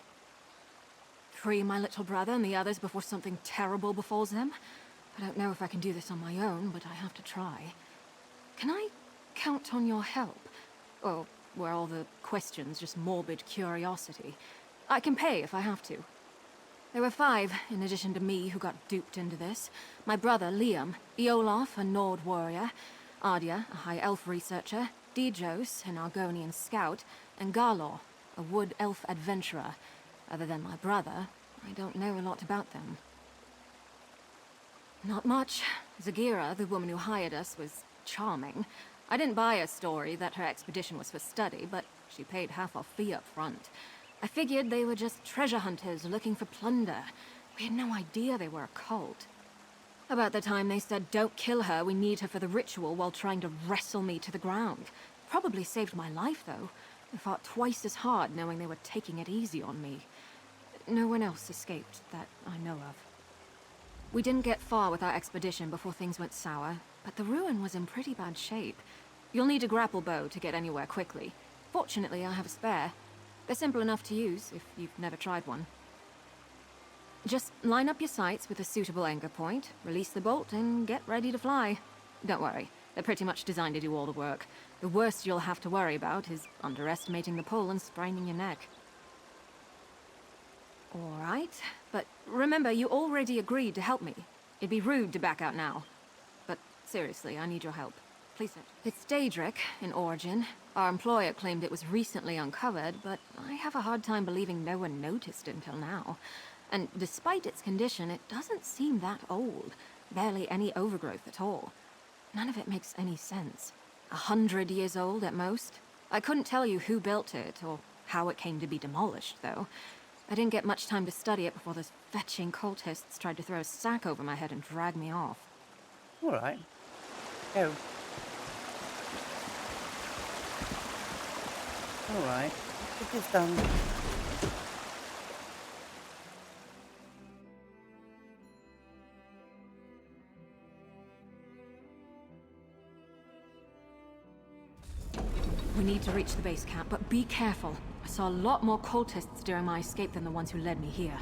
Free my little brother and the others before something terrible befalls them. I don't know if I can do this on my own, but I have to try. Can I count on your help? Or were all the questions just morbid curiosity? I can pay if I have to. There were 5, in addition to me, who got duped into this. My brother, Liam, Iolaf, a Nord warrior, Ardia, a High Elf researcher, Dijos, an Argonian scout, and Garlor, a Wood Elf adventurer. Other than my brother, I don't know a lot about them. Not much. Zagira, the woman who hired us, was charming. I didn't buy her story that her expedition was for study, but she paid half our fee up front. I figured they were just treasure hunters looking for plunder. We had no idea they were a cult. About the time they said, "Don't kill her, we need her for the ritual," while trying to wrestle me to the ground. Probably saved my life, though. I fought twice as hard knowing they were taking it easy on me. No one else escaped that I know of. We didn't get far with our expedition before things went sour, but the ruin was in pretty bad shape. You'll need a grapple bow to get anywhere quickly. Fortunately, I have a spare. They're simple enough to use if you've never tried one. Just line up your sights with a suitable anchor point, release the bolt, and get ready to fly. Don't worry, they're pretty much designed to do all the work. The worst you'll have to worry about is underestimating the pull and spraining your neck. All right, but remember, you already agreed to help me. It'd be rude to back out now. But seriously, I need your help. Please don't. It's Daedric, in origin. Our employer claimed it was recently uncovered, but I have a hard time believing no one noticed it until now. And despite its condition, it doesn't seem that old. Barely any overgrowth at all. None of it makes any sense. 100 years old at most. I couldn't tell you who built it, or how it came to be demolished, though. I didn't get much time to study it before those fetching cultists tried to throw a sack over my head and drag me off. Alright. Oh. Alright. Get this done. We need to reach the base camp, but be careful. I saw a lot more cultists during my escape than the ones who led me here.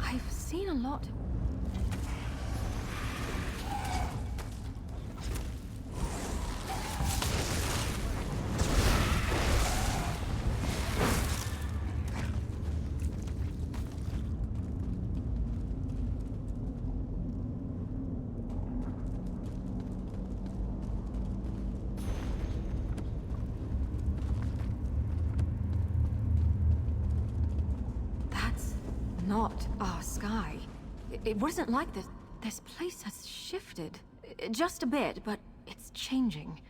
I've seen a lot. not our sky. It wasn't like this. This place has shifted. Just a bit, but it's changing.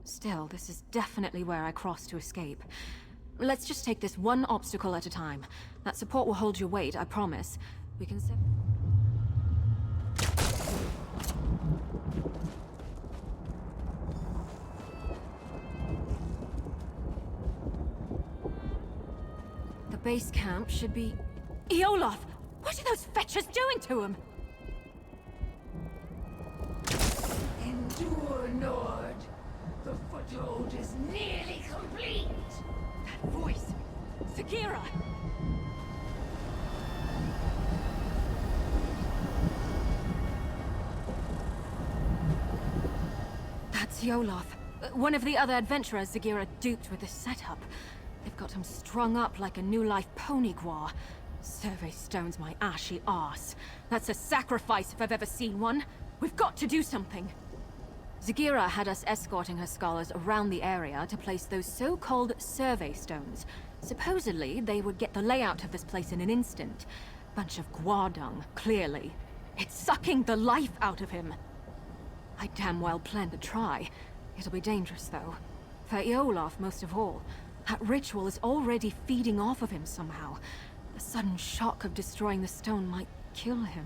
Still, this is definitely where I crossed to escape. Let's just take this one obstacle at a time. That support will hold your weight, I promise. We can set... The base camp should be... Eolaf! What are those fetchers doing to him? Endure, Nord. The foothold is nearly complete. That voice! Sagira! That's Eolaf. One of the other adventurers Sagira duped with this setup. They've got him strung up like a new life pony guar. Survey stones my ashy arse. That's a sacrifice if I've ever seen one. We've got to do something. Sagira had us escorting her scholars around the area to place those so-called survey stones. Supposedly, they would get the layout of this place in an instant. Bunch of guar dung, clearly. It's sucking the life out of him. I damn well plan to try. It'll be dangerous, though. For Eolaf, most of all. That ritual is already feeding off of him somehow. The sudden shock of destroying the stone might kill him.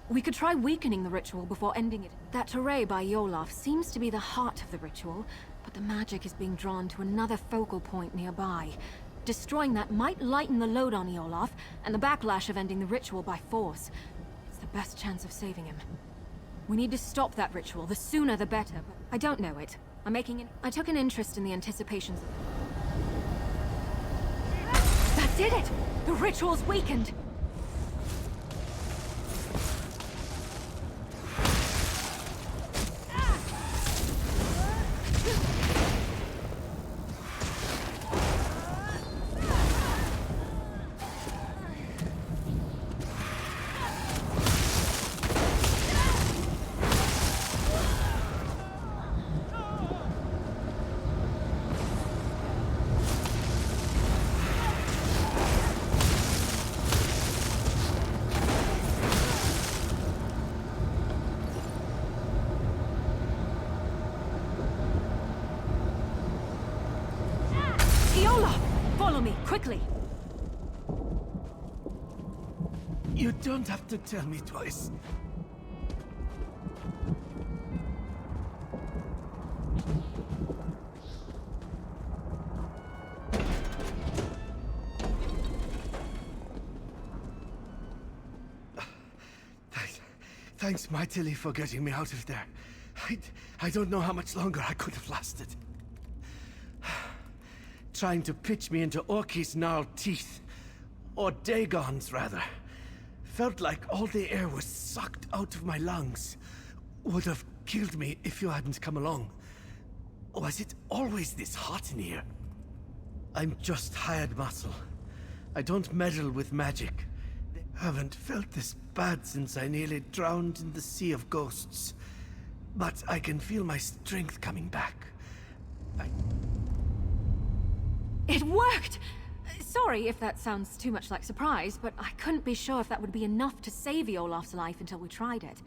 We could try weakening the ritual before ending it. That array by Eolaf seems to be the heart of the ritual, but the magic is being drawn to another focal point nearby. Destroying that might lighten the load on Eolaf, and the backlash of ending the ritual by force. It's the best chance of saving him. We need to stop that ritual, the sooner the better, but I don't know it. I took an interest in the anticipations of... That did it! The ritual's weakened! Follow me, quickly! You don't have to tell me twice. Thanks mightily for getting me out of there. I don't know how much longer I could have lasted. Trying to pitch me into Orki's gnarled teeth. Or Dagon's, rather. Felt like all the air was sucked out of my lungs. Would have killed me if you hadn't come along. Was it always this hot in here? I'm just hired muscle. I don't meddle with magic. Haven't felt this bad since I nearly drowned in the sea of ghosts. But I can feel my strength coming back. It worked! Sorry if that sounds too much like surprise, but I couldn't be sure if that would be enough to save Eolaf's life until we tried it.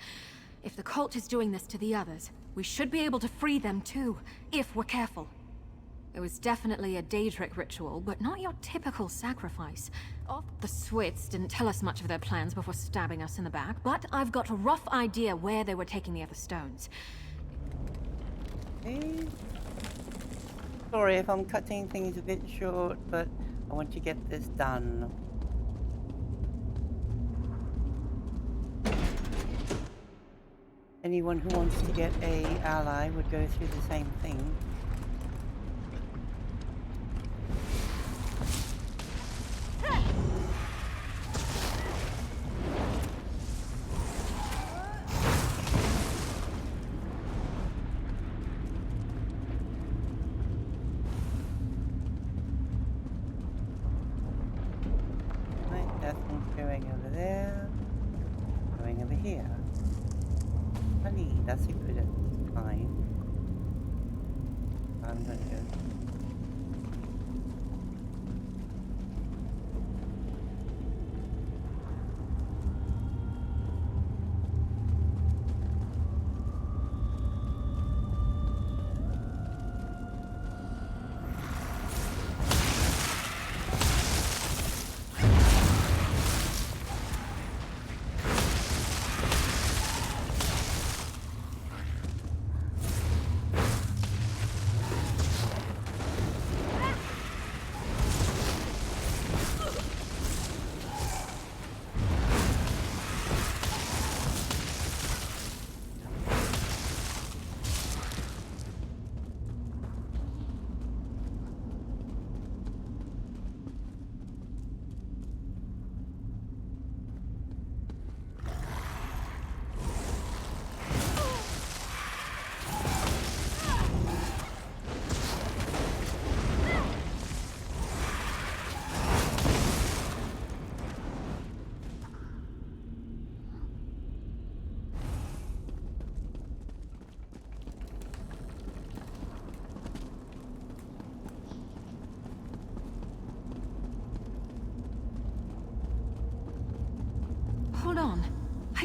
If the cult is doing this to the others, we should be able to free them too, if we're careful. It was definitely a Daedric ritual, but not your typical sacrifice. The Swits didn't tell us much of their plans before stabbing us in the back, but I've got a rough idea where they were taking the other stones. Okay. Sorry if I'm cutting things a bit short, but I want to get this done. Anyone who wants to get an ally would go through the same thing. That's a good time. I'm gonna go.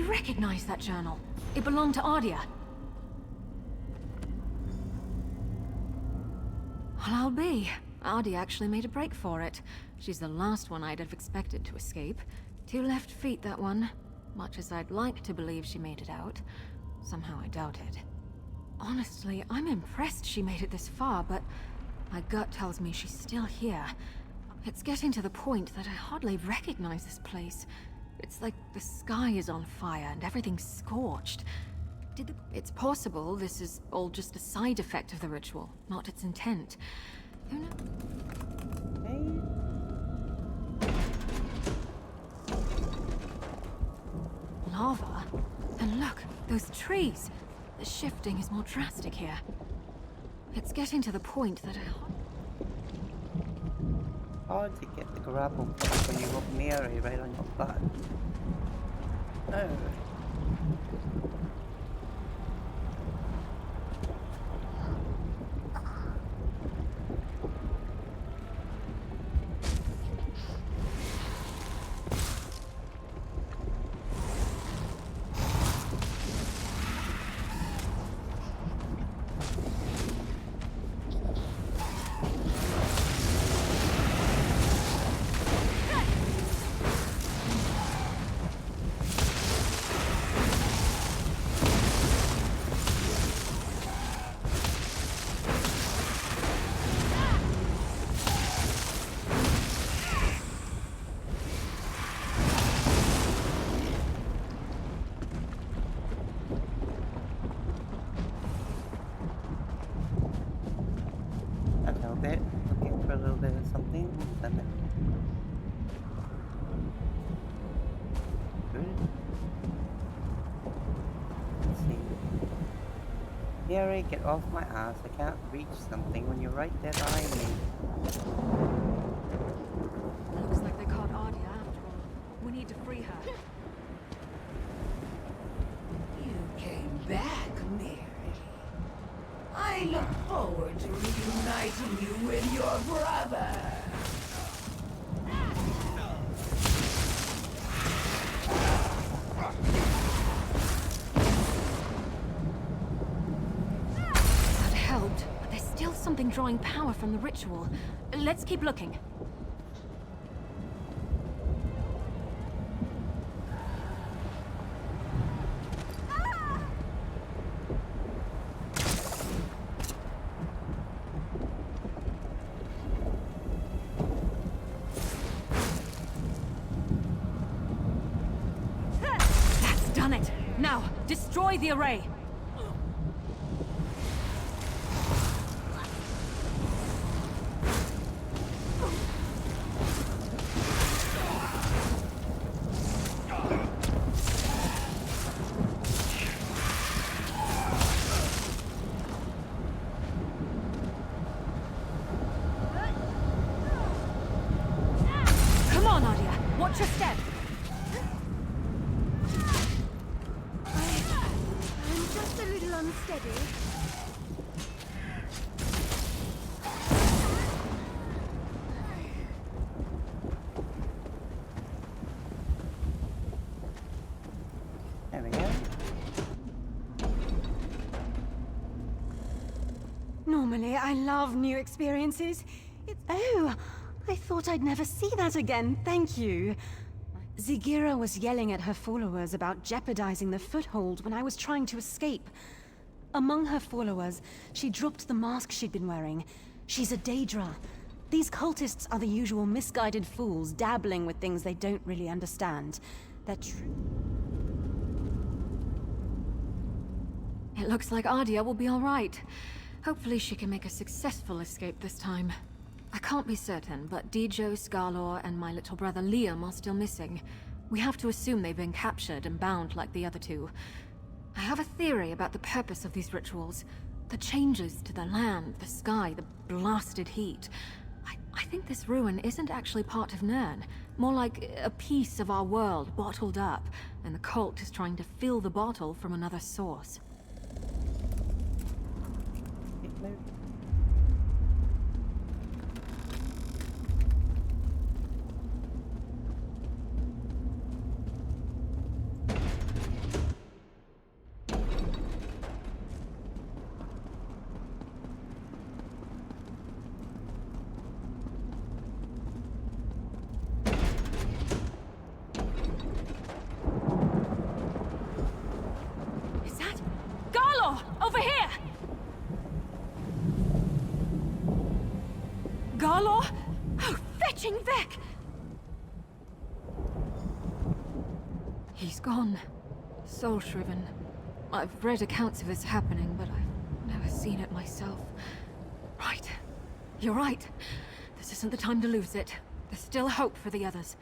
recognize that journal. It belonged to Ardia. Well, I'll be. Ardia actually made a break for it. She's the last one I'd have expected to escape. 2 left feet, that one. Much as I'd like to believe she made it out, somehow I doubt it. Honestly, I'm impressed she made it this far, but my gut tells me she's still here. It's getting to the point that I hardly recognize this place. It's like the sky is on fire and everything's scorched. It's possible this is all just a side effect of the ritual, not its intent. Who knows? Lava? And look, those trees! The shifting is more drastic here. It's getting to the point that hard to get the grapple point when you got Mary right on your butt. Oh. Looking for a little bit of something. Good. Let's see. Mary, get off my ass. I can't reach something when you're right there behind me. looks like they caught Ardia after all. We need to free her. You came back, Mary. I look forward to reuniting you with your brother. That helped, but there's still something drawing power from the ritual. Let's keep looking. Now, destroy the array! Come on, Ardia! Watch your step! Unsteady. There we go. Normally, I love new experiences. Oh, I thought I'd never see that again. Thank you. Zigira was yelling at her followers about jeopardizing the foothold when I was trying to escape. Among her followers, she dropped the mask she'd been wearing. She's a Daedra. These cultists are the usual misguided fools dabbling with things they don't really understand. They're It looks like Ardia will be all right. Hopefully she can make a successful escape this time. I can't be certain, but Dijo, Scarlor, and my little brother Liam are still missing. We have to assume they've been captured and bound like the other two. I have a theory about the purpose of these rituals. The changes to the land, the sky, the blasted heat. I think this ruin isn't actually part of Nirn. More like a piece of our world bottled up, and the cult is trying to fill the bottle from another source. fetching Vec! He's gone. Soul-shriven. I've read accounts of this happening, but I've never seen it myself. Right. You're right. This isn't the time to lose it. There's still hope for the others.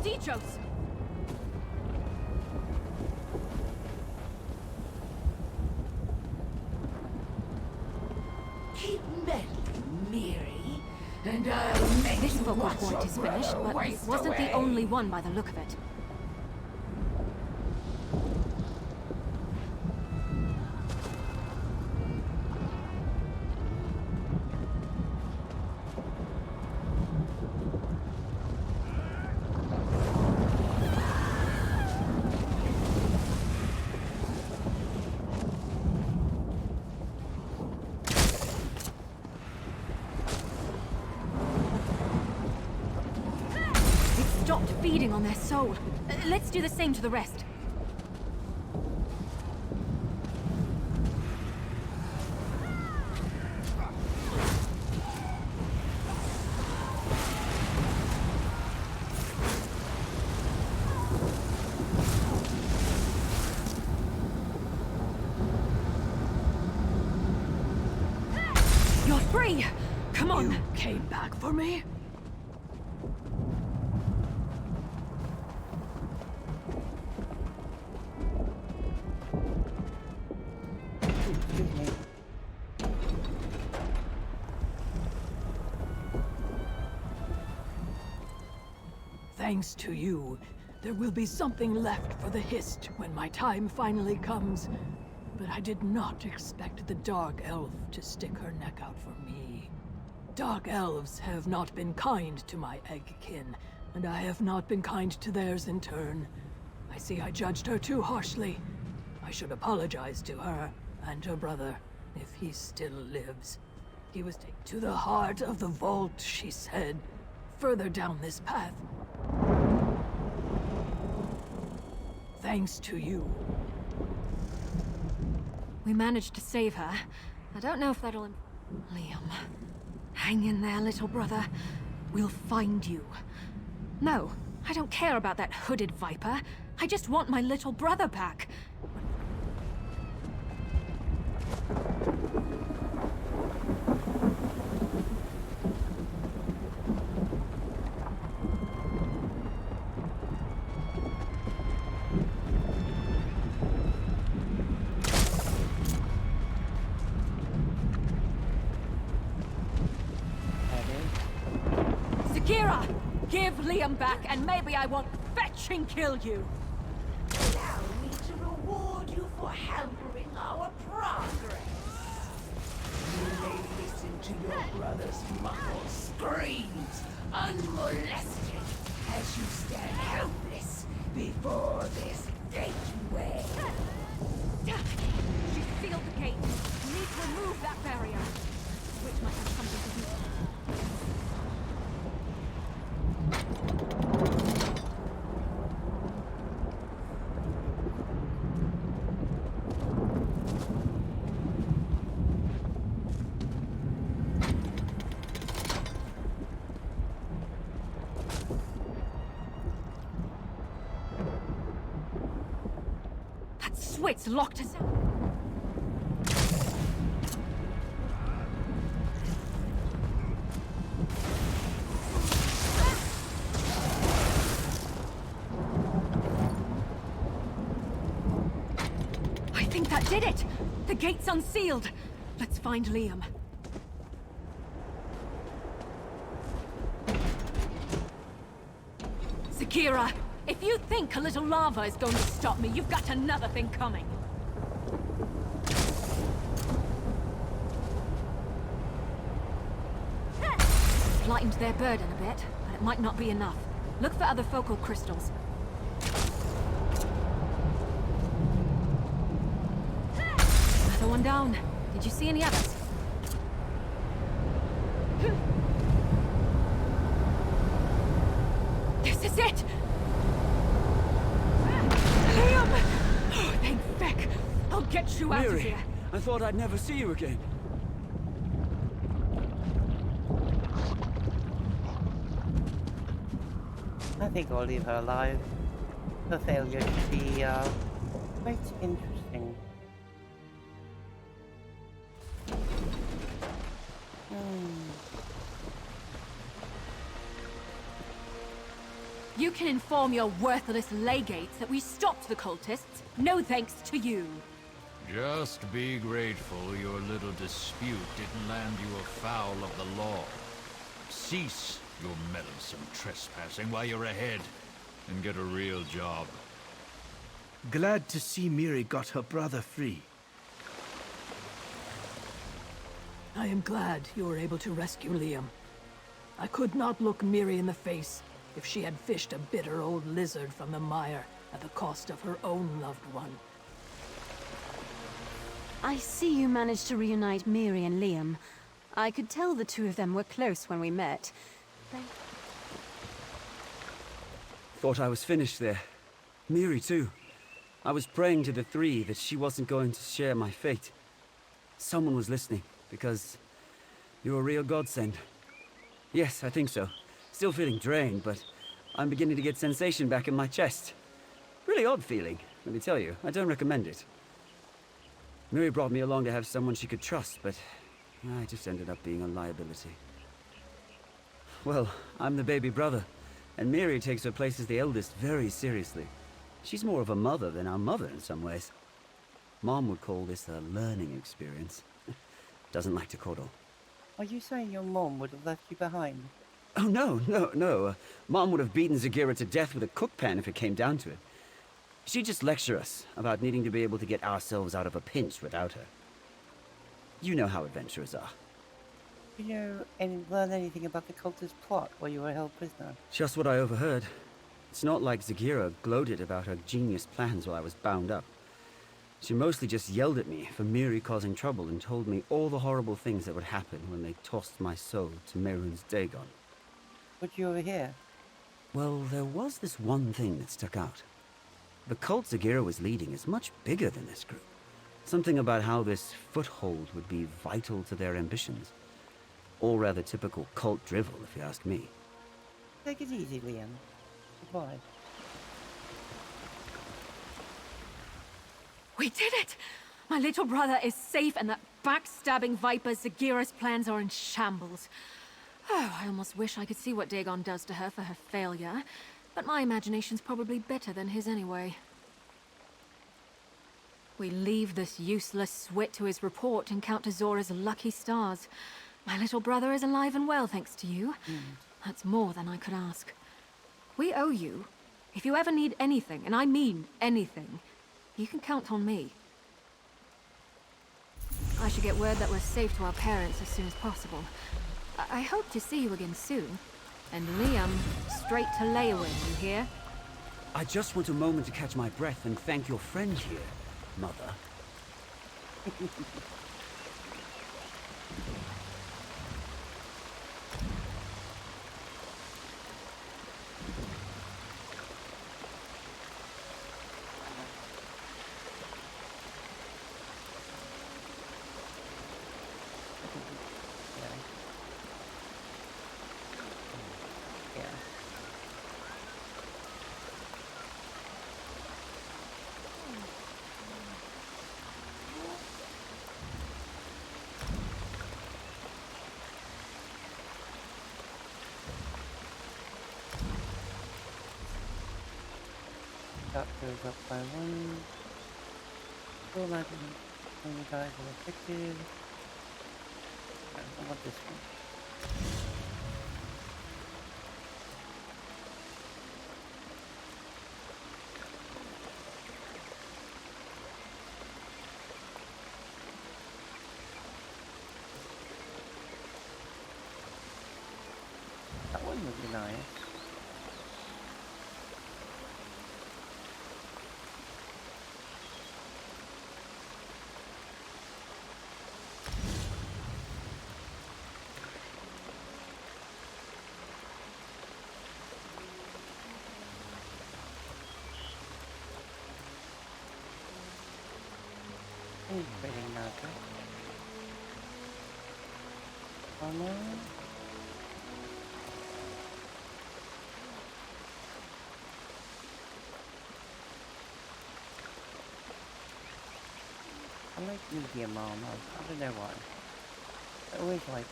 Dichos! Keep meddling, Miri, and I'll make This you football watch court your is finished, brother but it waste wasn't away. the only one by the look of it. Stopped feeding on their soul. Let's do the same to the rest. You're free! Come on! You came back for me? Thanks to you, there will be something left for the Hist when my time finally comes. But I did not expect the Dark Elf to stick her neck out for me. Dark Elves have not been kind to my Eggkin, and I have not been kind to theirs in turn. I see I judged her too harshly. I should apologize to her and her brother, if he still lives. He was taken to the heart of the vault, she said, further down this path. Thanks to you. We managed to save her. I don't know if that'll... Liam. Hang in there, little brother. We'll find you. No, I don't care about that hooded viper. I just want my little brother back. Kira! Give Liam back, and maybe I won't fetch and kill you! Allow me to reward you for hampering our progress. You may listen to your brother's muffled screams, unmolested, as you stand helpless before this gateway. She sealed the gate. We need to remove that barrier. Which might have something to do with it. That switch locked us out. think that did it! The gate's unsealed! Let's find Liam. Zakira, if you think a little lava is going to stop me, you've got another thing coming. It's lightened their burden a bit, but it might not be enough. Look for other focal crystals. Another one down. Did you see any others? This is it! Liam! Oh, thank feck! I'll get you out of here! I thought I'd never see you again. I think I'll leave her alive. Her failure should be, quite interesting. You can inform your worthless legates that we stopped the cultists. No thanks to you. Just be grateful your little dispute didn't land you afoul of the law. Cease your meddlesome trespassing while you're ahead, and get a real job. Glad to see Miri got her brother free. I am glad you were able to rescue Liam. I could not look Miri in the face if she had fished a bitter old lizard from the mire at the cost of her own loved one. I see you managed to reunite Miri and Liam. I could tell the two of them were close when we met. Thought I was finished there. Miri, too. I was praying to the three that she wasn't going to share my fate. Someone was listening, because you're a real godsend. Yes, I think so. Still feeling drained, but I'm beginning to get sensation back in my chest. Really odd feeling, let me tell you. I don't recommend it. Miri brought me along to have someone she could trust, but I just ended up being a liability. Well, I'm the baby brother, and Miri takes her place as the eldest very seriously. She's more of a mother than our mother in some ways. Mom would call this a learning experience. Doesn't like to coddle. Are you saying your mom would have left you behind? Oh, no. Mom would have beaten Zakira to death with a cook pan if it came down to it. She'd just lecture us about needing to be able to get ourselves out of a pinch without her. You know how adventurers are. Did you learn anything about the cultist plot while you were held prisoner? Just what I overheard. It's not like Zakira gloated about her genius plans while I was bound up. She mostly just yelled at me for Miri causing trouble and told me all the horrible things that would happen when they tossed my soul to Mehrunes Dagon. What did you overhear? Well, there was this one thing that stuck out. The cult Zakira was leading is much bigger than this group. Something about how this foothold would be vital to their ambitions. All rather typical cult drivel, if you ask me. Take it easy, Liam. Goodbye. We did it! My little brother is safe, and that backstabbing viper Zakira's plans are in shambles. Oh, I almost wish I could see what Dagon does to her for her failure. But my imagination's probably better than his anyway. We leave this useless swit to his report and count to Zora's lucky stars. My little brother is alive and well, thanks to you. That's more than I could ask. We owe you. If you ever need anything, and I mean anything, you can count on me. I should get word that we're safe to our parents as soon as possible. I hope to see you again soon. And Liam, straight to Leywin, you hear? I just want a moment to catch my breath and thank your friend here, Mother. That goes up by one. So imagine when you guys are affected. I want this one. That one would be nice. Pretty magic. Oh no. I like medium armor. I don't know why. I always like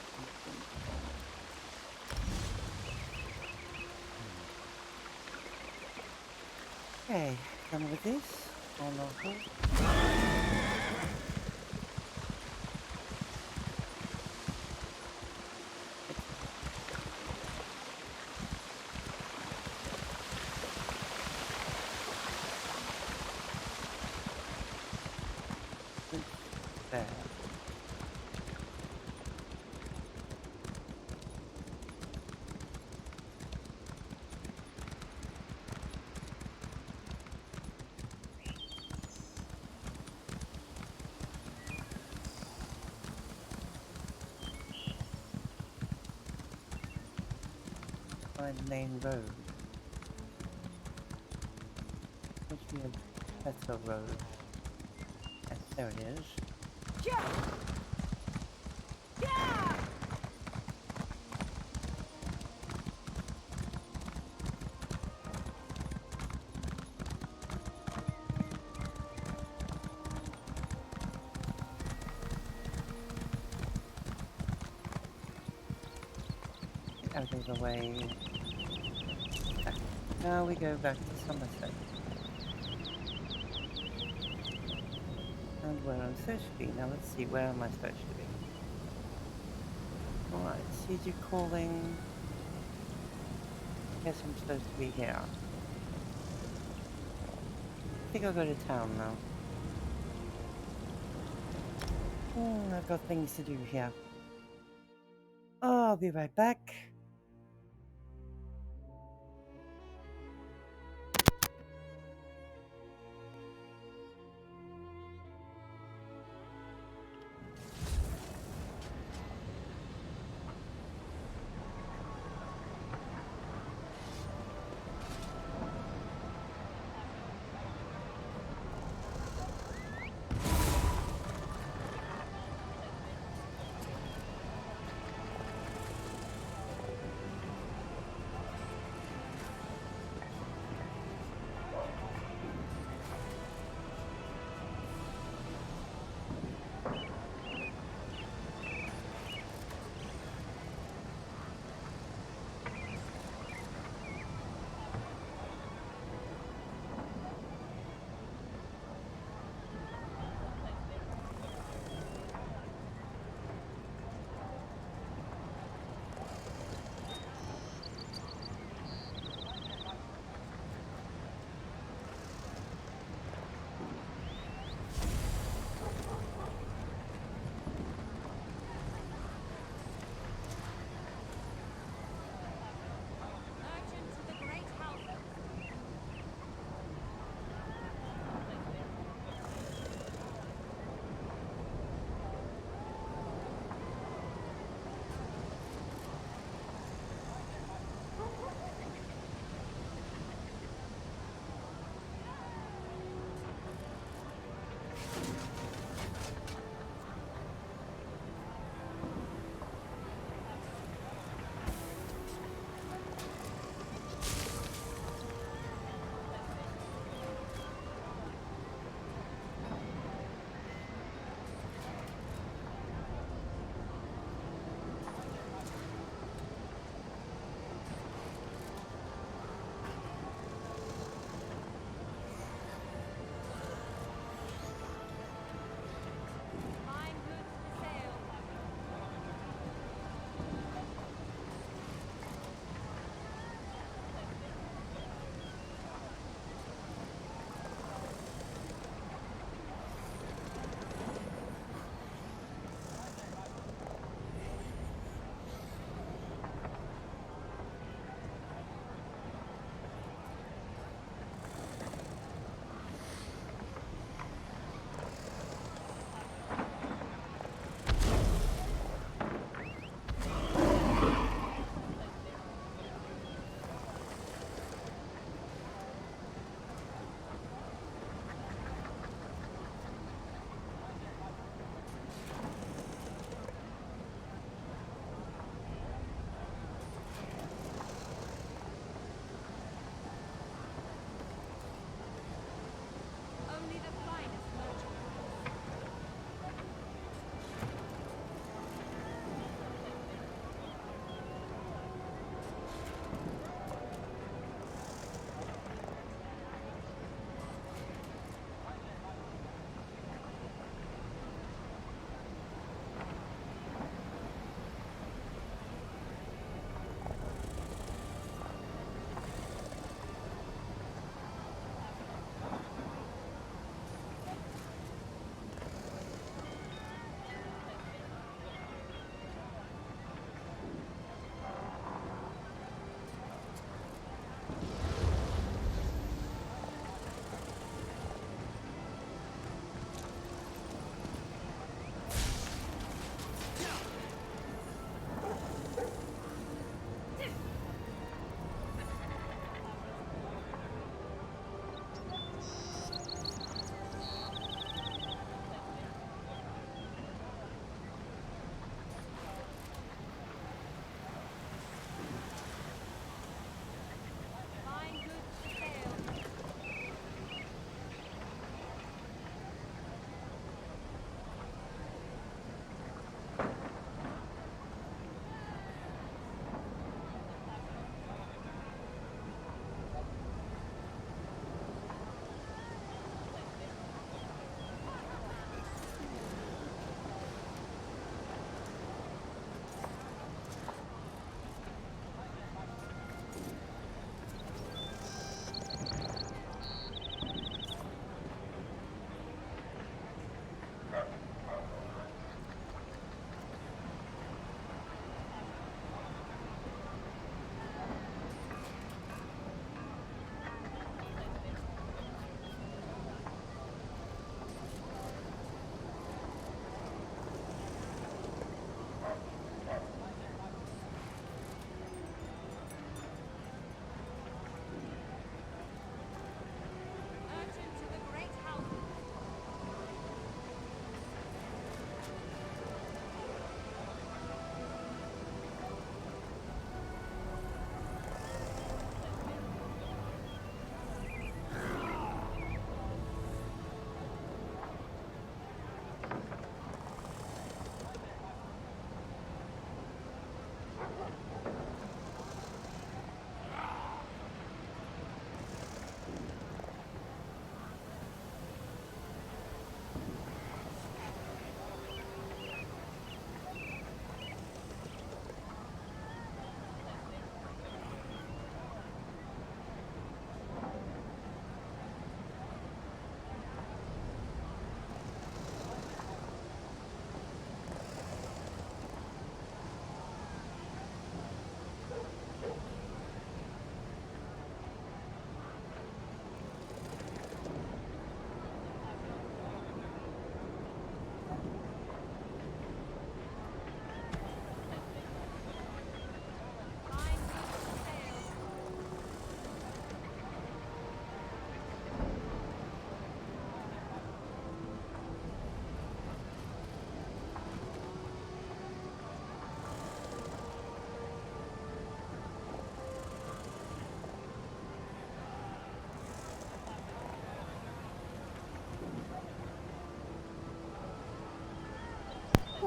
okay, done with this. Oh no. There. Find the main road. Must be a better road. Yes, there it is. Yeah! Yeah! Out of the way. Okay. Now we go back to Somerset. And where I'm supposed to be. Now let's see, where am I supposed to be? Alright, siege calling. Guess I'm supposed to be here. I think I'll go to town now. I've got things to do here. Oh, I'll be right back.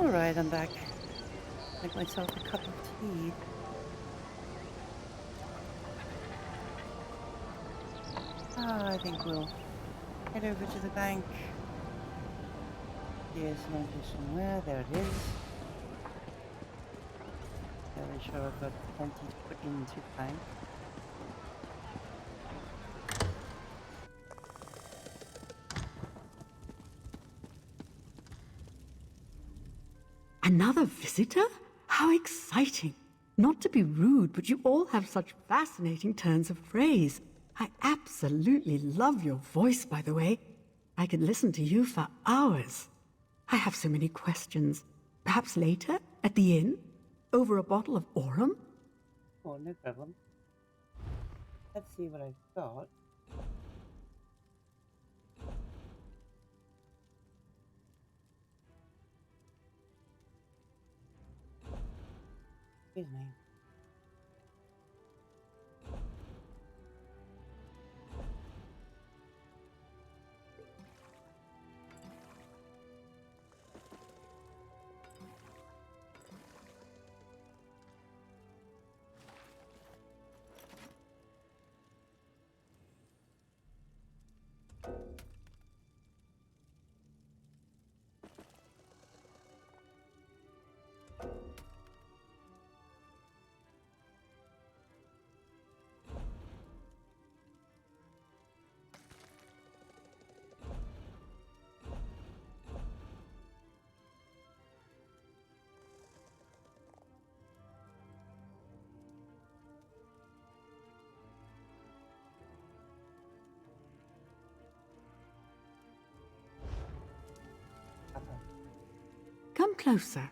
Alright, I'm back. Make myself a cup of tea. I think we'll head over to the bank. Here's one somewhere. There it is. Fairly sure I've got plenty to put into the bank. Another visitor? How exciting! Not to be rude, but you all have such fascinating turns of phrase. I absolutely love your voice, by the way. I could listen to you for hours. I have so many questions. Perhaps later, at the inn? Over a bottle of Aurum? Oh, no problem. Let's see what I've got. Excuse me. Come closer.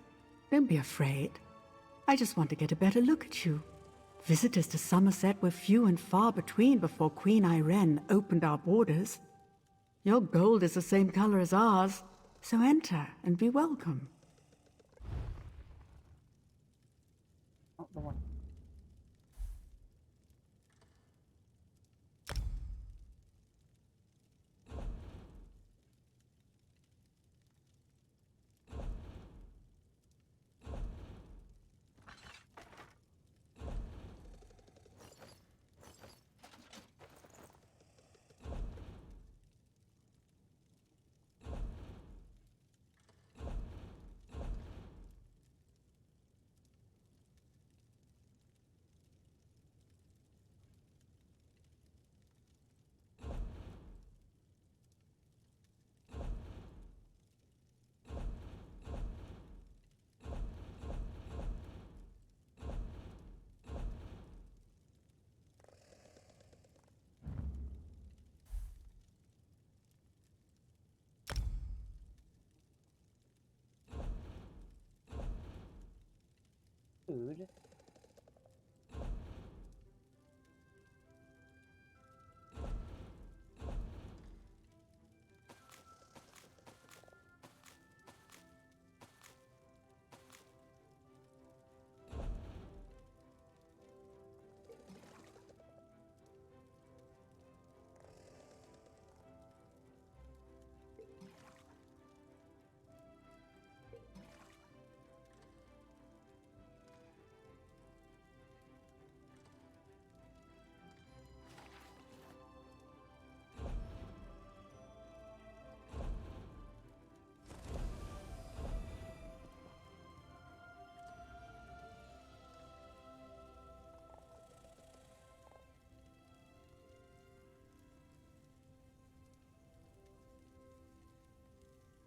Don't be afraid. I just want to get a better look at you. Visitors to Somerset were few and far between before Queen Irene opened our borders. Your gold is the same color as ours, so enter and be welcome. Not the one. Food.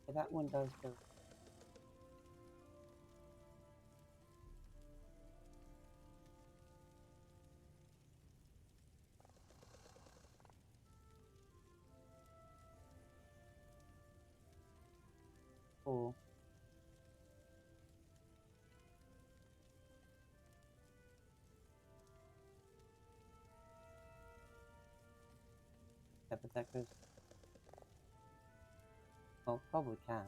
Okay, that one does go. Cool. Yeah, but that goes. Well, probably can.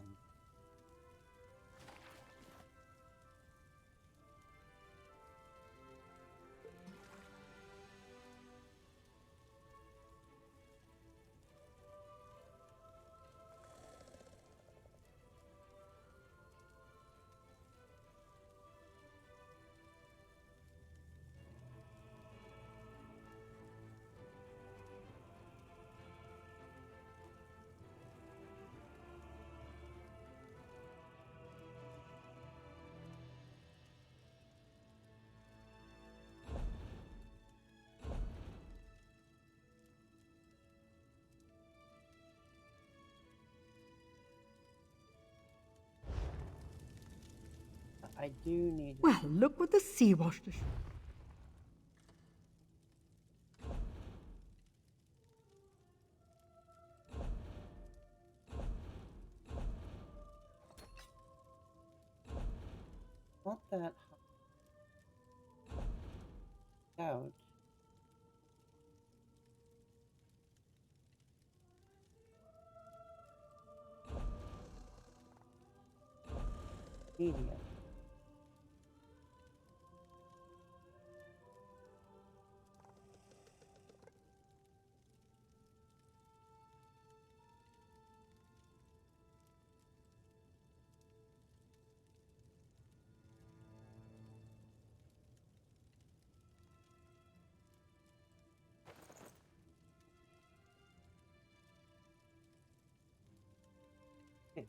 do need... Well, look what the sea washed ashore. Not that hot. Out. Medium. Hit.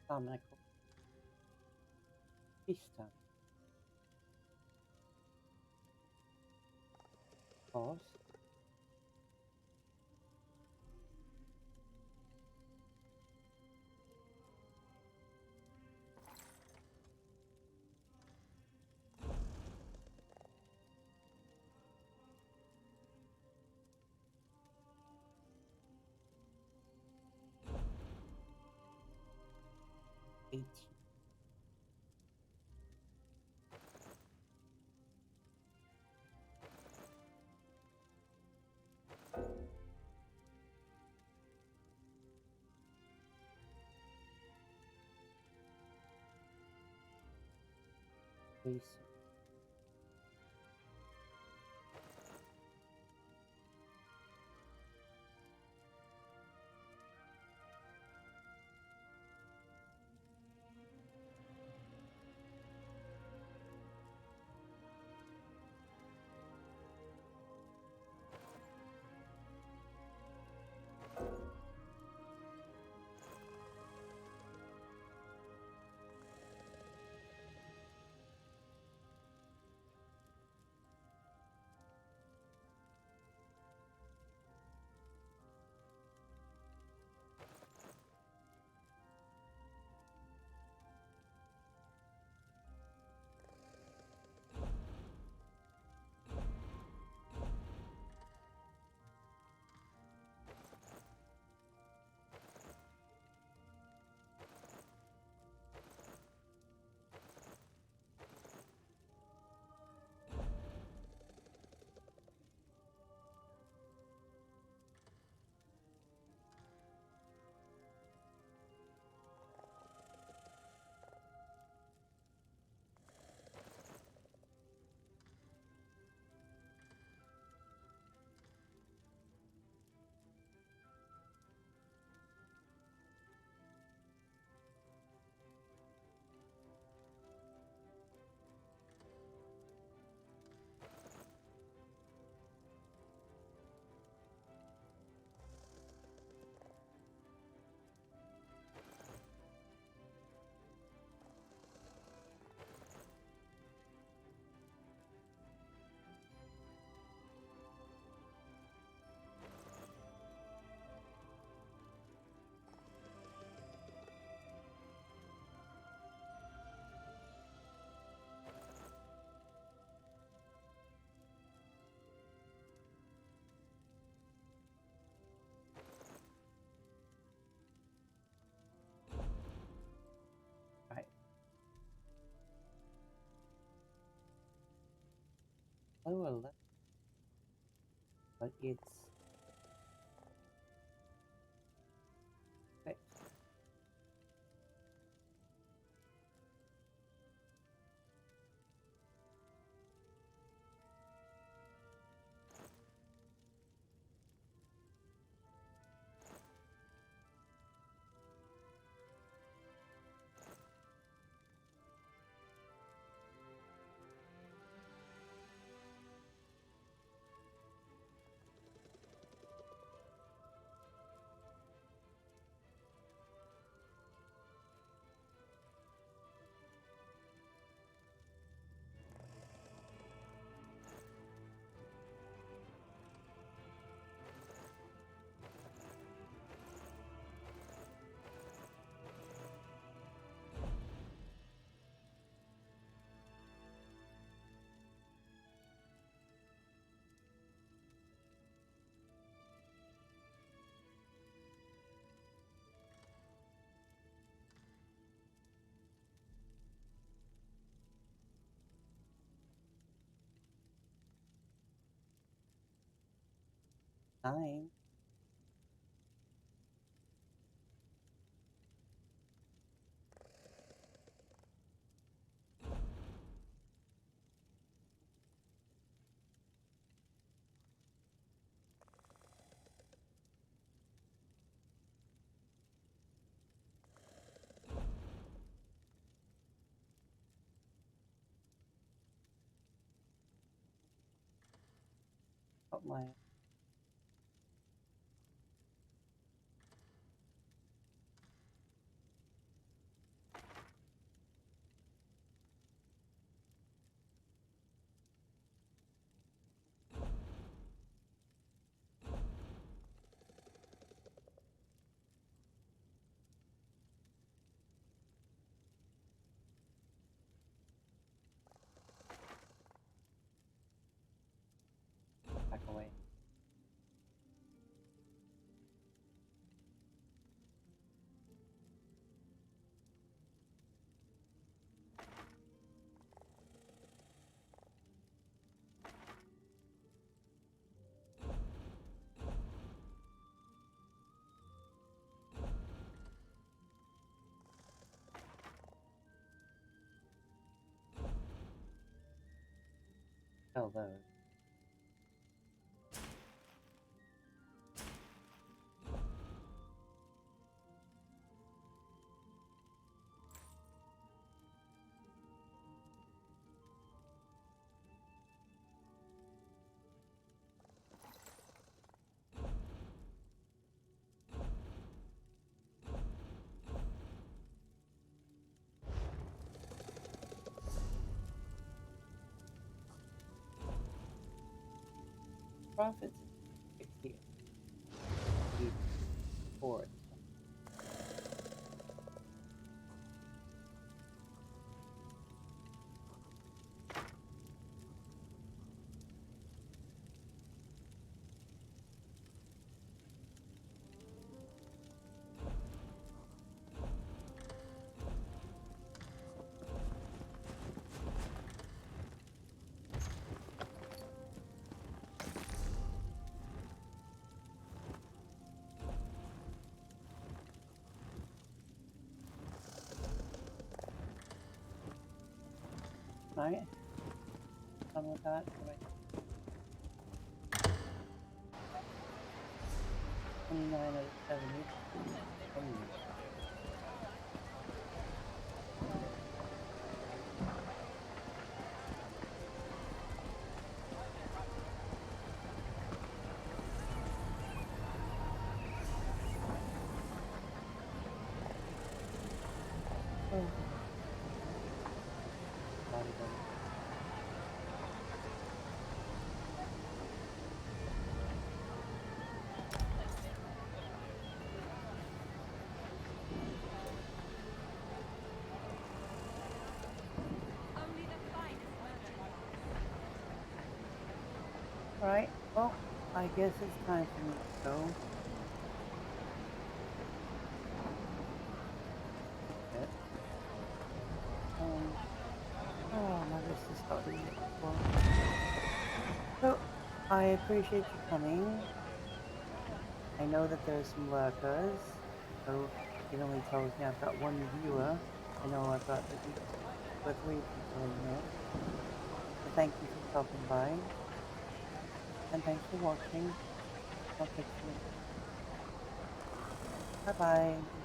Comical. Pista. Pause. Eight. Basic. Right. Oh, well, but it's fixed. 9. Got my back away. Kill those. Profits 60. Fourth. Right? Done with that. Right. 29 out of 70. Oh. Body done. Alright, well, I guess it's time for me to go. Bit. Oh, my wrist is starting to get well. So, I appreciate you coming. I know that there's some lurkers, so it only tells me I've got one viewer. I know I've got at least 2 or 3 people in here. So thank you for stopping by, and thanks for watching. I'll catch you. Bye bye.